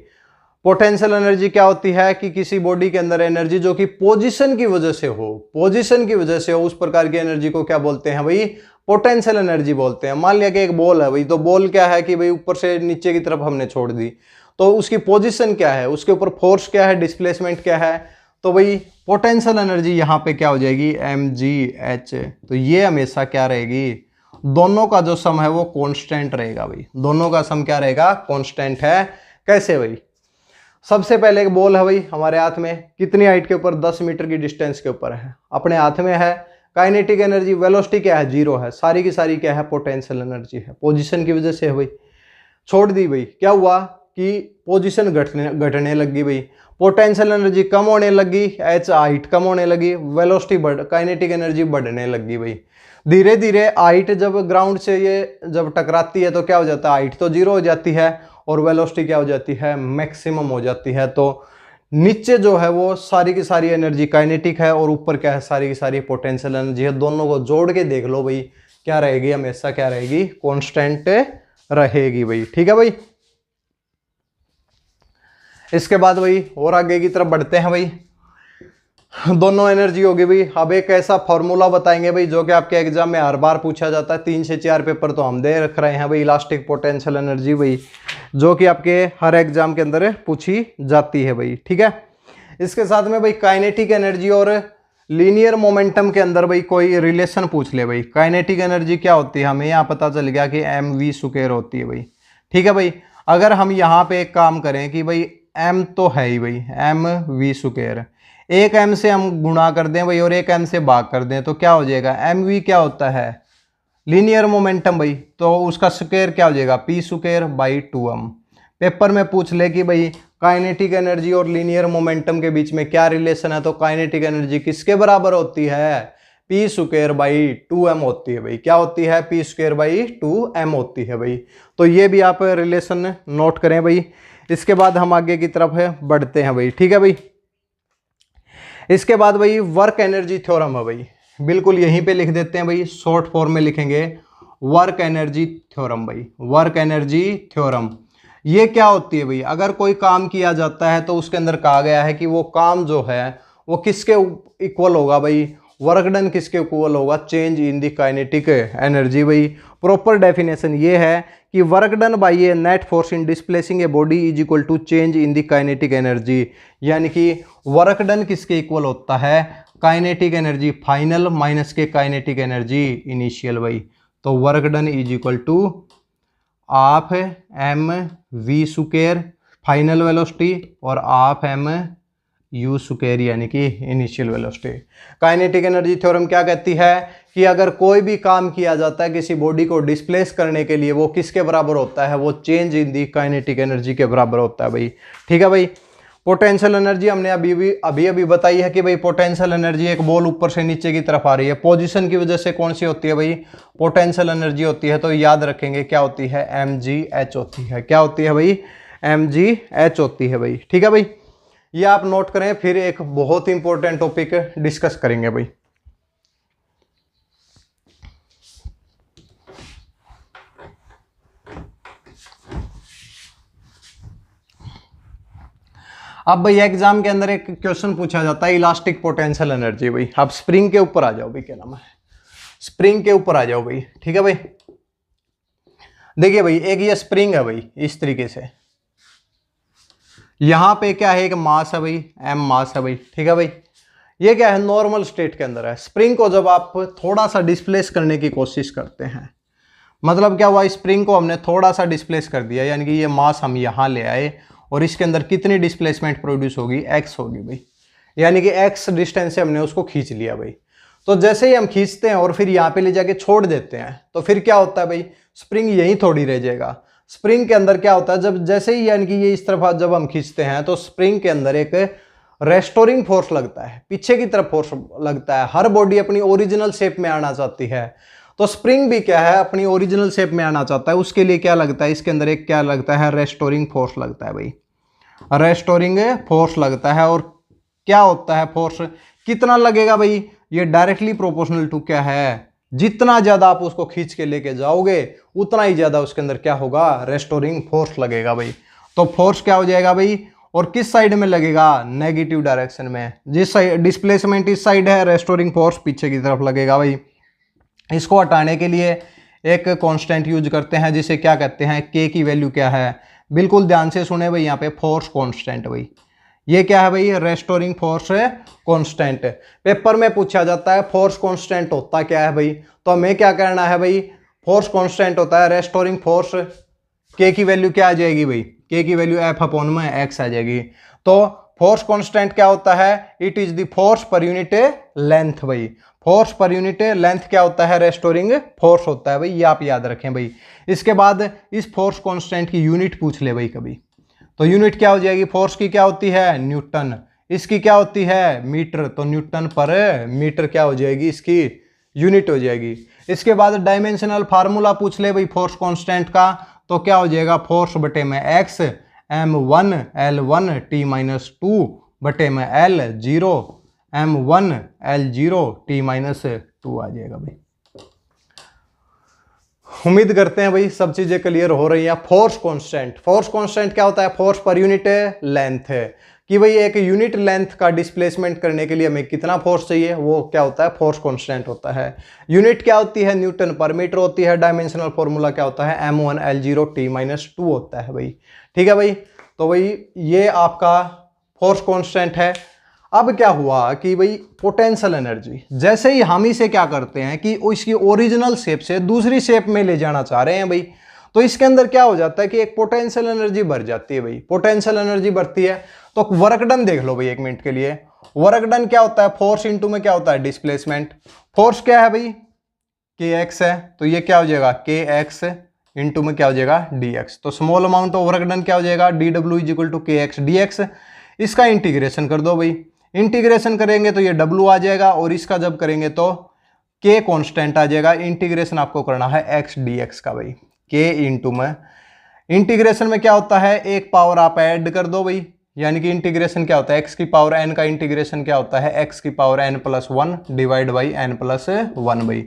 पोटेंशियल एनर्जी क्या होती है कि किसी बॉडी के अंदर एनर्जी जो कि पोजीशन की वजह से हो, पोजीशन की वजह से हो, उस प्रकार की एनर्जी को क्या बोलते हैं भाई? पोटेंशियल एनर्जी बोलते हैं। मान लिया कि एक बॉल है भाई, तो बॉल क्या है कि भाई ऊपर से नीचे की तरफ हमने छोड़ दी, तो उसकी पोजीशन क्या है, उसके ऊपर फोर्स क्या है, डिस्प्लेसमेंट क्या है, तो भाई पोटेंशियल एनर्जी यहाँ पे क्या हो जाएगी? mgh। तो ये हमेशा क्या रहेगी? दोनों का जो सम है वो कांस्टेंट रहेगा भाई, दोनों का सम क्या रहेगा? कांस्टेंट है। कैसे भाई? सबसे पहले एक बॉल है भाई हमारे हाथ में, कितनी हाइट के ऊपर? 10 मीटर की डिस्टेंस के ऊपर है, अपने हाथ में है। काइनेटिक एनर्जी, वेलोसिटी क्या है? 0 है। सारी की सारी क्या है? पोटेंशियल एनर्जी है, पोजीशन की वजह से है भाई। छोड़ दी भाई, क्या हुआ कि पोजीशन घटने लगी भाई, पोटेंशियल एनर्जी कम होने लगी, एच हाइट कम होने लगी, वेलोसिटी काइनेटिक एनर्जी बढ़ने लगी भाई। धीरे धीरे हाइट जब ग्राउंड से ये जब टकराती है तो क्या हो जाता है? हाइट तो 0 हो जाती है और वेलोसिटी क्या हो जाती है? मैक्सिमम हो जाती है। तो नीचे जो है वो सारी की सारी एनर्जी काइनेटिक है और ऊपर क्या है? सारी की सारी पोटेंशियल एनर्जी है। दोनों को जोड़ के देख लो भाई, क्या रहेगी? हमेशा क्या रहेगी? कांस्टेंट रहेगी भाई, ठीक है भाई। इसके बाद भाई और आगे की तरफ बढ़ते हैं भाई। दोनों एनर्जी होगी भाई। अब एक ऐसा फॉर्मूला बताएंगे भाई जो कि आपके एग्जाम में हर बार पूछा जाता है, 3 से 4 पेपर तो हम दे रख रहे हैं भाई। इलास्टिक पोटेंशियल एनर्जी भाई, जो कि आपके हर एग्जाम के अंदर पूछी जाती है भाई, ठीक है। इसके साथ में भाई काइनेटिक एनर्जी और लीनियर मोमेंटम के अंदर भाई कोई रिलेशन पूछ ले भाई। काइनेटिक एनर्जी क्या होती है? हमें यहाँ पता चल गया कि एम वी स्क्वायर होती है भाई, ठीक है भाई। अगर हम यहाँ पे एक काम करें कि भाई एम तो है ही भाई, एम वी स्क्वायर, एक एम से हम गुणा कर दें भाई और एक एम से भाग कर दें तो क्या हो जाएगा? एम वी क्या होता है? लीनियर मोमेंटम भाई, तो उसका स्क्वायर क्या हो जाएगा? P square by 2m। Paper में पूछ ले कि भाई काइनेटिक एनर्जी और लीनियर मोमेंटम के बीच में क्या रिलेशन है, तो काइनेटिक एनर्जी किसके बराबर होती है? पी स्क्वायर बाई 2m होती है भाई। क्या होती है? पी स्क्वायर बाई 2m होती है भाई। तो ये भी आप रिलेशन नोट करें भाई। इसके बाद हम आगे की तरफ है बढ़ते हैं भाई, ठीक है भाई। इसके बाद भाई वर्क एनर्जी थ्योरम है भाई, बिल्कुल यहीं पे लिख देते हैं भाई, शॉर्ट फॉर्म में लिखेंगे वर्क एनर्जी थ्योरम भाई। वर्क एनर्जी थ्योरम ये क्या होती है भाई? अगर कोई काम किया जाता है तो उसके अंदर कहा गया है कि वो काम जो है वो किसके इक्वल होगा भाई? वर्क डन किसके इक्वल होगा? Change in the kinetic energy भाई। प्रॉपर डेफिनेशन ये है कि work done by a net force in displacing a body is equal to change in the kinetic energy. यानी कि वर्क डन किसके इक्वल होता है? काइनेटिक एनर्जी फाइनल माइनस के काइनेटिक एनर्जी इनिशियल भाई। तो work done is equal to half m v square final velocity और half M you square यानी कि initial velocity. Kinetic energy theorem क्या कहती है कि अगर कोई भी काम किया जाता है किसी बॉडी को डिस्प्लेस करने के लिए, वो किसके बराबर होता है? वो change in the kinetic energy के बराबर होता है भाई, ठीक है भाई। पोटेंशियल एनर्जी हमने अभी बताई है कि भाई पोटेंशियल एनर्जी, एक बॉल ऊपर से नीचे की तरफ आ रही है, पोजीशन की वजह से कौन सी होती है भाई? पोटेंशियल एनर्जी होती है। तो याद रखेंगे क्या होती है? mgh होती है। क्या होती है भाई? mgh होती है भाई, ठीक है भाई। ये आप नोट करें, फिर एक बहुत इंपॉर्टेंट टॉपिक डिस्कस करेंगे भाई। अब भाई एग्जाम के अंदर एक क्वेश्चन पूछा जाता है इलास्टिक पोटेंशियल एनर्जी भाई। आप स्प्रिंग के ऊपर आ जाओ भाई, क्या नाम है? स्प्रिंग के ऊपर आ जाओ भाई, ठीक है भाई। देखिए भाई एक ये स्प्रिंग है भाई, इस तरीके से यहां पे क्या है, एक मास है भाई, एम मास है भाई, ठीक है भाई। ये क्या है, नॉर्मल स्टेट के अंदर है। स्प्रिंग को जब आप थोड़ा सा डिस्प्लेस करने की कोशिश करते हैं, मतलब क्या हुआ, स्प्रिंग को हमने थोड़ा सा डिस्प्लेस कर दिया, यानी कि ये मास हम यहां ले आए और इसके अंदर कितनी डिस्प्लेसमेंट प्रोड्यूस होगी, एक्स होगी भाई, यानी कि एक्स डिस्टेंस से हमने उसको खींच लिया भाई। तो जैसे ही हम खींचते हैं और फिर यहाँ पे ले जाके छोड़ देते हैं, तो फिर क्या होता है भाई, स्प्रिंग यहीं थोड़ी रह जाएगा। स्प्रिंग के अंदर क्या होता है, जब जैसे ही यानी कि ये इस तरफ जब हम खींचते हैं तो स्प्रिंग के अंदर एक रेस्टोरिंग फोर्स लगता है, पीछे की तरफ फोर्स लगता है। हर बॉडी अपनी ओरिजिनल शेप में आना चाहती है, तो स्प्रिंग भी क्या है, अपनी ओरिजिनल शेप में आना चाहता है। उसके लिए क्या लगता है, इसके अंदर एक क्या लगता है, रेस्टोरिंग फोर्स लगता है भाई, रेस्टोरिंग फोर्स लगता है। और क्या होता है फोर्स, कितना लगेगा भाई, ये डायरेक्टली प्रोपोर्शनल टू क्या है, जितना ज्यादा आप उसको खींच के लेके जाओगे उतना ही ज्यादा उसके अंदर क्या होगा, रेस्टोरिंग फोर्स लगेगा भाई। तो फोर्स क्या हो जाएगा भाई, और किस साइड में लगेगा, नेगेटिव डायरेक्शन में। जिस साइड डिस्प्लेसमेंट इस साइड है, रेस्टोरिंग फोर्स पीछे की तरफ लगेगा भाई। इसको हटाने के लिए एक कांस्टेंट यूज करते हैं जिसे क्या कहते हैं, के की वैल्यू क्या है, बिल्कुल ध्यान से सुने भाई, यहाँ पे फोर्स कांस्टेंट भाई, ये क्या है भाई, रेस्टोरिंग फोर्स कांस्टेंट। पेपर में पूछा जाता है फोर्स कांस्टेंट होता क्या है भाई, तो हमें क्या करना है भाई, फोर्स कांस्टेंट होता है रेस्टोरिंग फोर्स, के की वैल्यू क्या आ जाएगी भाई, के की वैल्यू एफ अपॉन में एक्स आ जाएगी। तो फोर्स कांस्टेंट क्या होता है, it is the force per unit length भाई। फोर्स पर यूनिट लेंथ क्या होता है, रेस्टोरिंग फोर्स होता है भाई, ये आप याद रखें भाई। इसके बाद इस फोर्स कांस्टेंट की यूनिट पूछ ले भाई कभी, तो यूनिट क्या हो जाएगी, फोर्स की क्या होती है, न्यूटन, इसकी क्या होती है, मीटर, तो न्यूटन पर मीटर क्या हो जाएगी, इसकी यूनिट हो जाएगी। इसके बाद डायमेंशनल फार्मूला पूछ ले भाई फोर्स कांस्टेंट का, तो क्या हो जाएगा, फोर्स बटे में एक्स, m1 l1 t-2 बटे में l0 m1 l0 t-2 आ जाएगा भाई। उम्मीद करते हैं भाई सब चीजें क्लियर हो रही हैं। फोर्स कांस्टेंट, फोर्स कांस्टेंट क्या होता है, फोर्स पर यूनिट लेंथ है, कि भाई एक यूनिट लेंथ का डिस्प्लेसमेंट करने के लिए हमें कितना फोर्स चाहिए, वो क्या होता है, फोर्स कांस्टेंट होता है। यूनिट क्या होती है, न्यूटन पर मीटर होती है। डायमेंशनल फॉर्मूला क्या होता है, m1 l0 t-2 होता है भाई, ठीक है भाई। तो भाई ये आपका फोर्स कांस्टेंट है। अब क्या हुआ कि भाई पोटेंशियल एनर्जी, जैसे ही हम इसे क्या करते हैं कि इसकी ओरिजिनल शेप से दूसरी शेप में ले जाना चाह रहे हैं भाई, तो इसके अंदर क्या हो जाता है कि एक पोटेंशियल एनर्जी बढ़ जाती है भाई। पोटेंशियल एनर्जी बढ़ती है तो वर्क डन देख लो भाई एक मिनट के लिए। वर्क डन क्या होता है, फोर्स इंटू में क्या होता है, डिस्प्लेसमेंट। फोर्स क्या है भाई, के एक्स है, तो ये क्या हो जाएगा, के एक्स इंटू में क्या हो जाएगा, डी एक्स। तो small amount of work done क्या हो जाएगा, डी डब्ल्यू is equal to k x d x. इसका इंटीग्रेशन कर दो भाई, इंटीग्रेशन करेंगे तो ये W आ जाएगा, और इसका जब करेंगे तो K कांस्टेंट आ जाएगा। इंटीग्रेशन आपको करना है x dx का भाई, K इंटू में इंटीग्रेशन में क्या होता है, एक पावर आप ऐड कर दो भाई, यानी कि इंटीग्रेशन क्या होता है, x की पावर n का इंटीग्रेशन क्या होता है, x की power n+1 divide by n+1 भाई।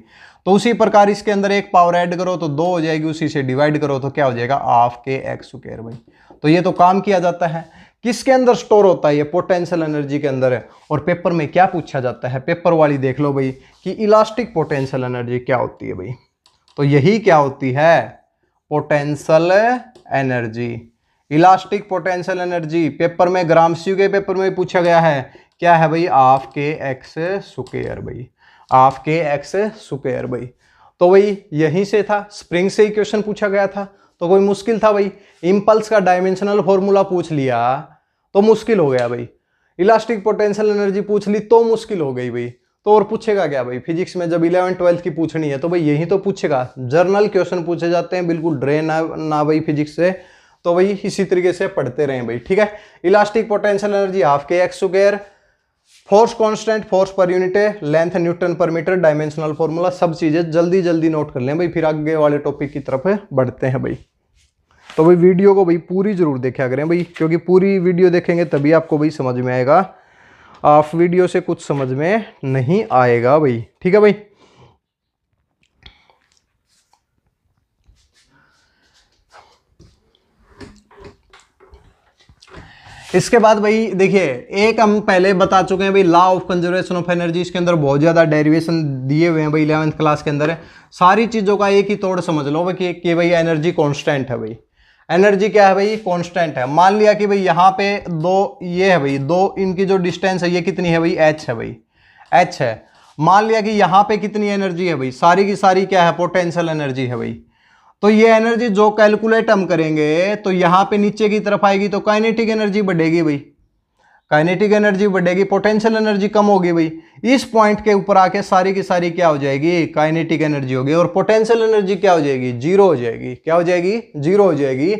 तो उसी प्रकार इसके अंदर एक पावर ऐड करो तो 2 हो जाएगी, उसी से डिवाइड करो तो क्या हो जाएगा, हाफ के एक्स स्क्वायर भाई। तो ये तो काम किया जाता है, किसके अंदर स्टोर होता है, ये पोटेंशियल एनर्जी के अंदर है। और पेपर में क्या पूछा जाता है, पेपर वाली देख लो भाई कि इलास्टिक पोटेंशियल एनर्जी क्या होती है भाई। तो यही क्या होती है, potential energy, elastic potential energy. Paper में ग्रामस्यू के पेपर में पूछा गया है, क्या है भाई, हाफ के एक्स स्क्वायर भाई, हाफ के एक्स स्क्वायर भाई। तो भाई यहीं से था, स्प्रिंग से ही क्वेश्चन पूछा गया था, तो कोई मुश्किल था भाई। इंपल्स का डायमेंशनल फॉर्मूला पूछ लिया तो मुश्किल हो गया भाई, इलास्टिक पोटेंशियल एनर्जी पूछ ली तो मुश्किल हो गई भाई। तो और पूछेगा क्या भाई, फिजिक्स में जब 11th-12th की पूछनी है तो भाई यही तो पूछेगा, जर्नल क्वेश्चन पूछे जाते हैं, बिल्कुल ड्रे ना भाई फिजिक्स से। तो भाई इसी तरीके से पढ़ते रहें भाई, ठीक है। इलास्टिक पोटेंशियल एनर्जी हाफ के x square, force constant, force per unit है, लेंथ न्यूटन पर मीटर, डायमेंशनल फॉर्मूला, सब चीजें जल्दी जल्दी नोट कर लें भाई, फिर आगे वाले टॉपिक की तरफ बढ़ते हैं भाई। तो भाई वीडियो को भाई पूरी जरूर देखा करें भाई, क्योंकि पूरी वीडियो देखेंगे तभी आपको भाई समझ में आएगा, आप वीडियो से कुछ समझ में नहीं आएगा भाई, ठीक है भाई। इसके बाद भाई देखिए, एक हम पहले बता चुके हैं भाई law of conservation of energy, इसके अंदर बहुत ज्यादा डेरिवेशन दिए हुए हैं भाई 11th क्लास के अंदर। सारी चीजों का एक ही तोड़ समझ लो भाई कि भाई एनर्जी कांस्टेंट है भाई। एनर्जी क्या है भाई? कांस्टेंट है। मान लिया कि भाई यहाँ पे दो ये है भाई, दो इनकी जो डिस्टेंस है ये कितनी है भाई? एच है भाई, एच है। मान लिया कि यहाँ पे कितनी एनर्जी है भाई? सारी की सारी क्या है? पोटेंशियल एनर्जी है भाई। तो ये एनर्जी जो कैलकुलेट हम करेंगे तो यहाँ पे नीचे की तरफ आएगी तो काइनेटिक एनर्जी बढ़ेगी भाई, काइनेटिक एनर्जी बढ़ेगी, पोटेंशियल एनर्जी कम होगी भाई। इस पॉइंट के ऊपर आके सारी की सारी क्या हो जाएगी? काइनेटिक एनर्जी होगी, और पोटेंशियल एनर्जी क्या हो जाएगी? जीरो हो जाएगी। क्या हो जाएगी? जीरो हो जाएगी।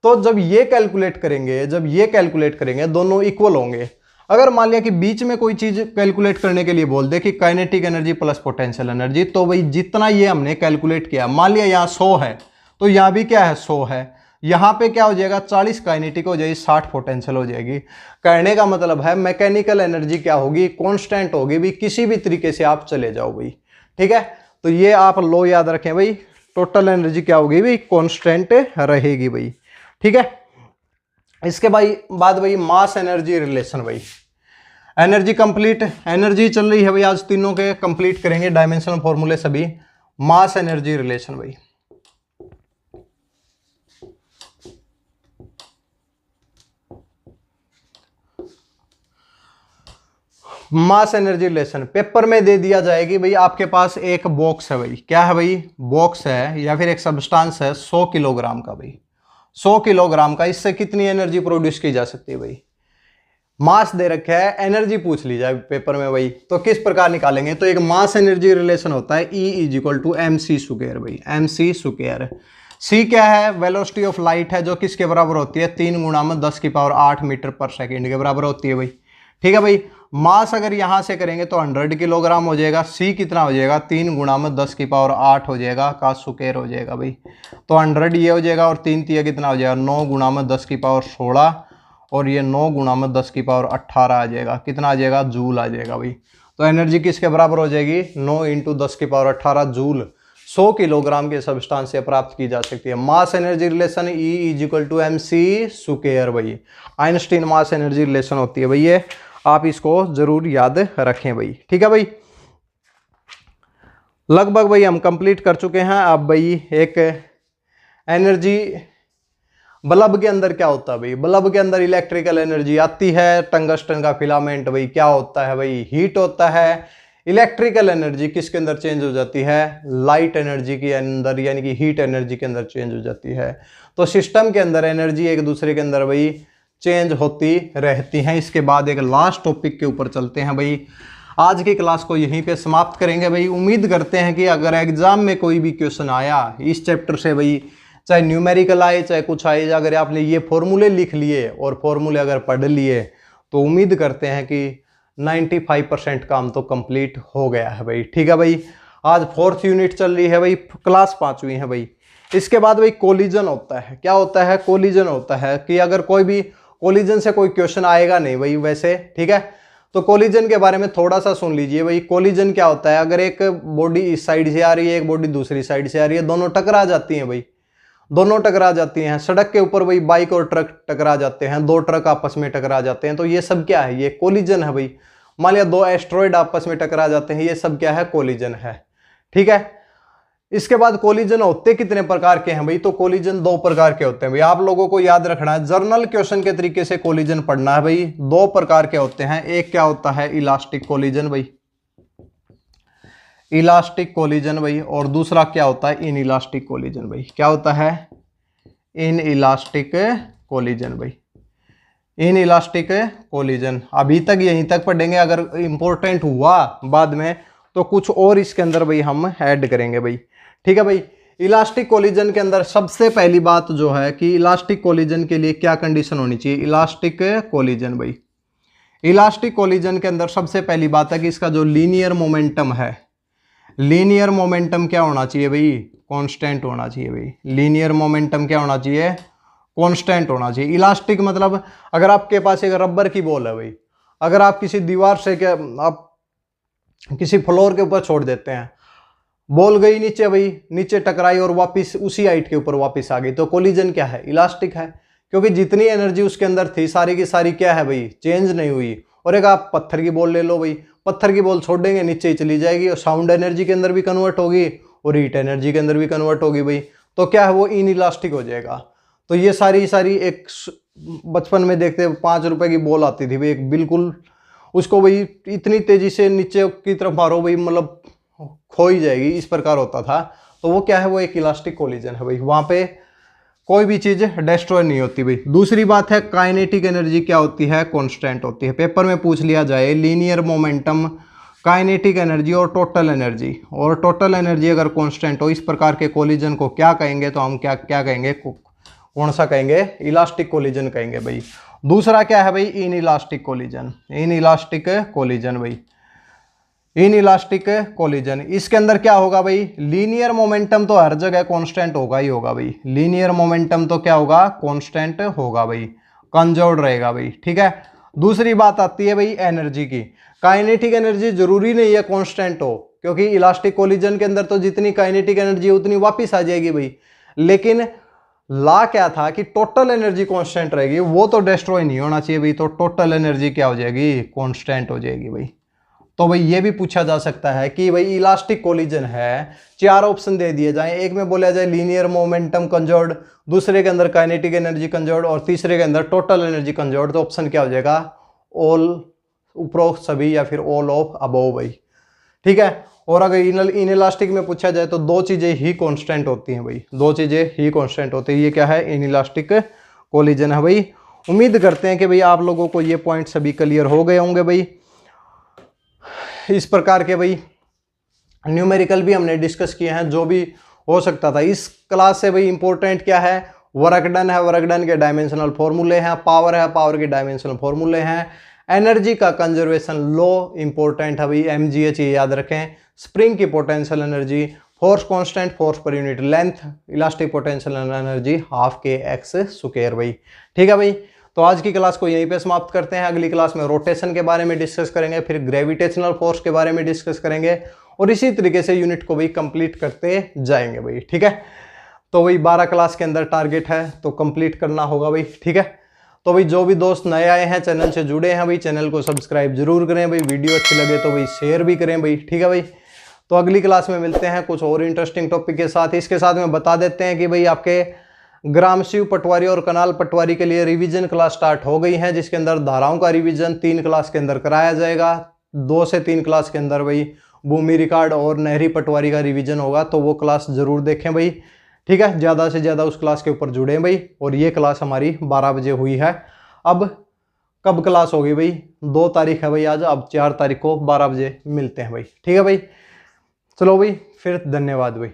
तो जब ये कैलकुलेट करेंगे, जब ये कैलकुलेट करेंगे दोनों इक्वल होंगे। अगर मान लिया कि बीच में कोई चीज कैलकुलेट करने के लिए बोल दे कि kinetic energy plus potential energy, तो भाई जितना ये हमने कैलकुलेट किया, मान लिया यहाँ 100 है तो यहाँ भी क्या है? 100 है। यहाँ पे क्या हो जाएगा? 40 काइनेटिक हो जाएगी, 60 पोटेंशियल हो जाएगी। कहने का मतलब है मैकेनिकल एनर्जी क्या होगी? कांस्टेंट होगी भाई, किसी भी तरीके से आप चले जाओ भाई, ठीक है। तो ये आप लो याद रखें भाई, टोटल एनर्जी क्या होगी भाई? कांस्टेंट रहेगी भाई, ठीक है। इसके बाद भाई मास एनर्जी रिलेशन भाई, एनर्जी कंप्लीट, एनर्जी चल रही है भाई, आज तीनों के कंप्लीट करेंगे डायमेंशनल फॉर्मूले सभी। मास एनर्जी रिलेशन भाई, मास एनर्जी रिलेशन पेपर में दे दिया जाएगी भाई। आपके पास एक बॉक्स है भाई, क्या है भाई? बॉक्स है या फिर एक सब्सटेंस है 100 किलोग्राम का भाई, 100 किलोग्राम का। इससे कितनी एनर्जी प्रोड्यूस की जा सकती है भाई? मास दे रखा है, एनर्जी पूछ ली जाए पेपर में भाई, तो किस प्रकार निकालेंगे? तो एक मास एनर्जी रिलेशन होता है E = mc स्क्वायर भाई, mc स्क्वायर। c क्या है? वेलोसिटी ऑफ लाइट है, जो किसके बराबर होती है? 3 × 10⁸ मीटर पर सेकेंड के बराबर होती है भाई, ठीक है भाई। मास अगर यहां से करेंगे तो 100 किलोग्राम हो जाएगा। c कितना हो जाएगा? 3 × 10⁸ हो जाएगा, का स्क्वायर हो जाएगा भाई। तो 100 ये हो जाएगा, और 3 तिया कितना हो जाएगा? 9 × 10⁻16, और ये 9 × 10⁸ आ जाएगा। कितना आ जाएगा? जूल आ जाएगा भाई। तो एनर्जी किसके बराबर हो जाएगी? 9 × 10⁸ जूल 100 किलोग्राम के सब्सटेंस से प्राप्त की जा सकती है। Mass energy relation E = mc square भाई, आइंस्टीन मास एनर्जी रिलेशन होती है भाई। ये आप इसको जरूर याद रखें भाई, ठीक है भाई। लगभग भाई हम कंप्लीट कर चुके हैं। अब भाई एक एनर्जी, बल्ब के अंदर क्या होता है भाई? बल्ब के अंदर इलेक्ट्रिकल एनर्जी आती है, टंगस्टन का फिलामेंट भाई क्या होता है भाई? हीट होता है। इलेक्ट्रिकल एनर्जी किसके अंदर चेंज हो जाती है? लाइट एनर्जी के अंदर, यानी कि हीट एनर्जी के अंदर चेंज हो जाती है। तो सिस्टम के अंदर एनर्जी एक दूसरे के अंदर भाई चेंज होती रहती हैं। इसके बाद एक लास्ट टॉपिक के ऊपर चलते हैं भाई। आज की क्लास को यहीं पे समाप्त करेंगे भाई। उम्मीद करते हैं कि अगर एग्जाम में कोई भी क्वेश्चन आया इस चैप्टर से भाई, चाहे न्यूमेरिकल आए चाहे कुछ आए, अगर आपने ये फॉर्मूले लिख लिए और फॉर्मूले अगर पढ़ लिए तो उम्मीद करते हैं कि 95% काम तो कंप्लीट हो गया है भाई, ठीक है भाई। आज 4th यूनिट चल रही है भाई, क्लास 5वीं है भाई। इसके बाद भाई कोलिजन होता है। क्या होता है? कोलिजन होता है कि अगर कोई भी कोलिजन से कोई क्वेश्चन आएगा नहीं भाई वैसे, ठीक है। तो कोलिजन के बारे में थोड़ा सा सुन लीजिए भाई। कोलिजन क्या होता है? अगर एक बॉडी इस साइड से आ रही है, एक बॉडी दूसरी साइड से आ रही है, दोनों टकरा जाती हैं भाई, दोनों टकरा जाती हैं। सड़क के ऊपर भाई बाइक और ट्रक टकरा जाते हैं, 2 ट्रक आपस में टकरा जाते हैं, तो ये सब क्या है? ये कोलिजन है भाई। मान लिया 2 एस्ट्रॉयड आपस में टकरा जाते हैं, ये सब क्या है? कोलिजन है, ठीक है। इसके बाद कोलिजन होते कितने प्रकार के हैं भाई? तो कोलिजन 2 प्रकार के होते हैं भाई। आप लोगों को याद रखना है, जर्नल क्वेश्चन के तरीके से कोलिजन पढ़ना है भाई। 2 प्रकार के होते हैं। एक क्या होता है? इलास्टिक कोलिजन भाई, इलास्टिक कोलिजन भाई, और दूसरा क्या होता है? इन इलास्टिक कोलिजन भाई। क्या होता है? इन इलास्टिक कोलिजन भाई, इन इलास्टिक कोलिजन। अभी तक यहीं तक पढ़ेंगे, अगर इंपॉर्टेंट हुआ बाद में तो कुछ और इसके अंदर भाई हम ऐड करेंगे भाई, ठीक है भाई। इलास्टिक कोलिजन के अंदर सबसे पहली बात जो है कि इलास्टिक कोलिजन के लिए क्या कंडीशन होनी चाहिए? इलास्टिक कोलिजन भाई, इलास्टिक कोलिजन के अंदर सबसे पहली बात है कि इसका जो लीनियर मोमेंटम है, लीनियर मोमेंटम क्या होना चाहिए भाई? कांस्टेंट होना चाहिए भाई। लीनियर मोमेंटम क्या होना चाहिए? कांस्टेंट होना चाहिए। इलास्टिक मतलब अगर आपके पास एक रबर की बॉल है भाई, अगर आप किसी दीवार से क्या आप किसी फ्लोर के ऊपर छोड़ देते हैं, बॉल गई नीचे भाई, नीचे टकराई और वापस उसी हाइट के ऊपर वापस आ गई, तो कोलिजन क्या है? इलास्टिक है, क्योंकि जितनी एनर्जी उसके अंदर थी सारी की सारी क्या है भाई, चेंज नहीं हुई। और एक आप पत्थर की बॉल ले लो भाई, पत्थर की बॉल छोड़ देंगे नीचे ही चली जाएगी और साउंड एनर्जी के अंदर भी कन्वर्ट होगी और हीट एनर्जी के अंदर भी कन्वर्ट होगी भाई, तो क्या है वो इनइलास्टिक हो जाएगा। तो ये सारी एक बचपन में देखते 5 रुपए की बॉल आती थी भाई, एक बिल्कुल उसको भाई इतनी तेजी से नीचे की तरफ मारो भाई, मतलब खो ही जाएगी, इस प्रकार होता था। तो वो क्या है, वो एक इलास्टिक कोलिजन है भाई, वहां पे कोई भी चीज डिस्ट्रॉय नहीं होती भाई। दूसरी बात है काइनेटिक एनर्जी क्या होती है, कांस्टेंट होती है। पेपर में पूछ लिया जाए लीनियर मोमेंटम, काइनेटिक एनर्जी और टोटल एनर्जी, और टोटल एनर्जी अगर कांस्टेंट हो, इस प्रकार के कोलिजन को क्या कहेंगे, तो हम क्या क्या कहेंगे, कौन सा कहेंगे, इलास्टिक कोलिजन कहेंगे भाई। दूसरा क्या है भाई, इनइलास्टिक कोलिजन, इनइलास्टिक कोलिजन भाई, इनइलास्टिक कोलिजन। इसके अंदर क्या होगा भाई, लीनियर मोमेंटम तो हर जगह कांस्टेंट होगा ही होगा भाई, लीनियर मोमेंटम तो क्या होगा, कांस्टेंट होगा भाई, कंजर्व्ड रहेगा भाई, ठीक है। दूसरी बात आती है भाई एनर्जी की। काइनेटिक एनर्जी जरूरी नहीं है कांस्टेंट हो, क्योंकि इलास्टिक कोलिजन के अंदर तो जितनी काइनेटिक एनर्जी उतनी वापस आ जाएगी भाई, लेकिन ला क्या था कि टोटल एनर्जी कांस्टेंट रहेगी, वो तो डिस्ट्रॉय नहीं होना चाहिए भाई, तो टोटल एनर्जी क्या हो जाएगी, कांस्टेंट हो जाएगी भाई। तो भाई ये भी पूछा जा सकता है कि भाई इलास्टिक कोलिजन है, 4 ऑप्शन दे दिए जाएं, एक में बोला जाए लीनियर मोमेंटम कंजर्व्ड, दूसरे के अंदर काइनेटिक एनर्जी कंजर्व्ड और तीसरे के अंदर टोटल एनर्जी कंजर्व्ड, तो ऑप्शन क्या हो जाएगा, ऑल, उपरोक्त सभी या फिर ऑल ऑफ अबोव भाई, ठीक है। और अगर इनइलास्टिक में पूछा जाए तो 2 चीजें ही कांस्टेंट होती हैं भाई, 2 चीजें ही कांस्टेंट होती है। ये क्या है, इनइलास्टिक कोलिजन है भाई। उम्मीद करते हैं कि भाई आप लोगों को ये पॉइंट सभी क्लियर हो गए होंगे भाई। इस प्रकार के भाई न्यूमेरिकल भी हमने डिस्कस किए हैं, जो भी हो सकता था। इस क्लास से भाई इंपॉर्टेंट क्या है, वर्क डन है, वर्क डन के डायमेंशनल फॉर्मूले हैं, पावर है, पावर के डायमेंशनल फॉर्मूले हैं, एनर्जी का कंजर्वेशन लॉ इंपॉर्टेंट है भाई, MGH ये याद रखें, स्प्रिंग की potential energy, force constant, force per unit length, elastic potential energy half kx square भाई, ठीक है भाई। तो आज की क्लास को यहीं पे समाप्त करते हैं। अगली क्लास में रोटेशन के बारे में डिस्कस करेंगे, फिर ग्रेविटेशनल फोर्स के बारे में डिस्कस करेंगे और इसी तरीके से यूनिट को भी कंप्लीट करते जाएंगे भाई, ठीक है। तो भाई 12 क्लास के अंदर टारगेट है, तो कंप्लीट करना होगा भाई, ठीक है। तो भाई जो भी दोस्त नए आए हैं, चैनल से जुड़े हैं भाई, चैनल को सब्सक्राइब जरूर करें भाई, वीडियो अच्छी लगे तो भाई शेयर भी करें भाई, ठीक है भाई। तो अगली क्लास में मिलते हैं कुछ और इंटरेस्टिंग टॉपिक के साथ। इसके साथ में बता देते हैं कि भाई आपके ग्राम शिव पटवारी और कनाल पटवारी के लिए रिवीजन क्लास स्टार्ट हो गई है, जिसके अंदर धाराओं का रिवीजन 3 क्लास के अंदर कराया जाएगा। 2 से 3 क्लास के अंदर भाई भूमि रिकॉर्ड और नहरी पटवारी का रिवीजन होगा, तो वो क्लास जरूर देखें भाई, ठीक है। ज़्यादा से ज़्यादा उस क्लास के ऊपर जुड़े भाई। और ये क्लास हमारी 12 बजे हुई है। अब कब क्लास होगी भाई, 2 तारीख है भाई आज, अब 4 तारीख को 12 बजे मिलते हैं भाई, ठीक है भाई। चलो भाई, फिर धन्यवाद भाई।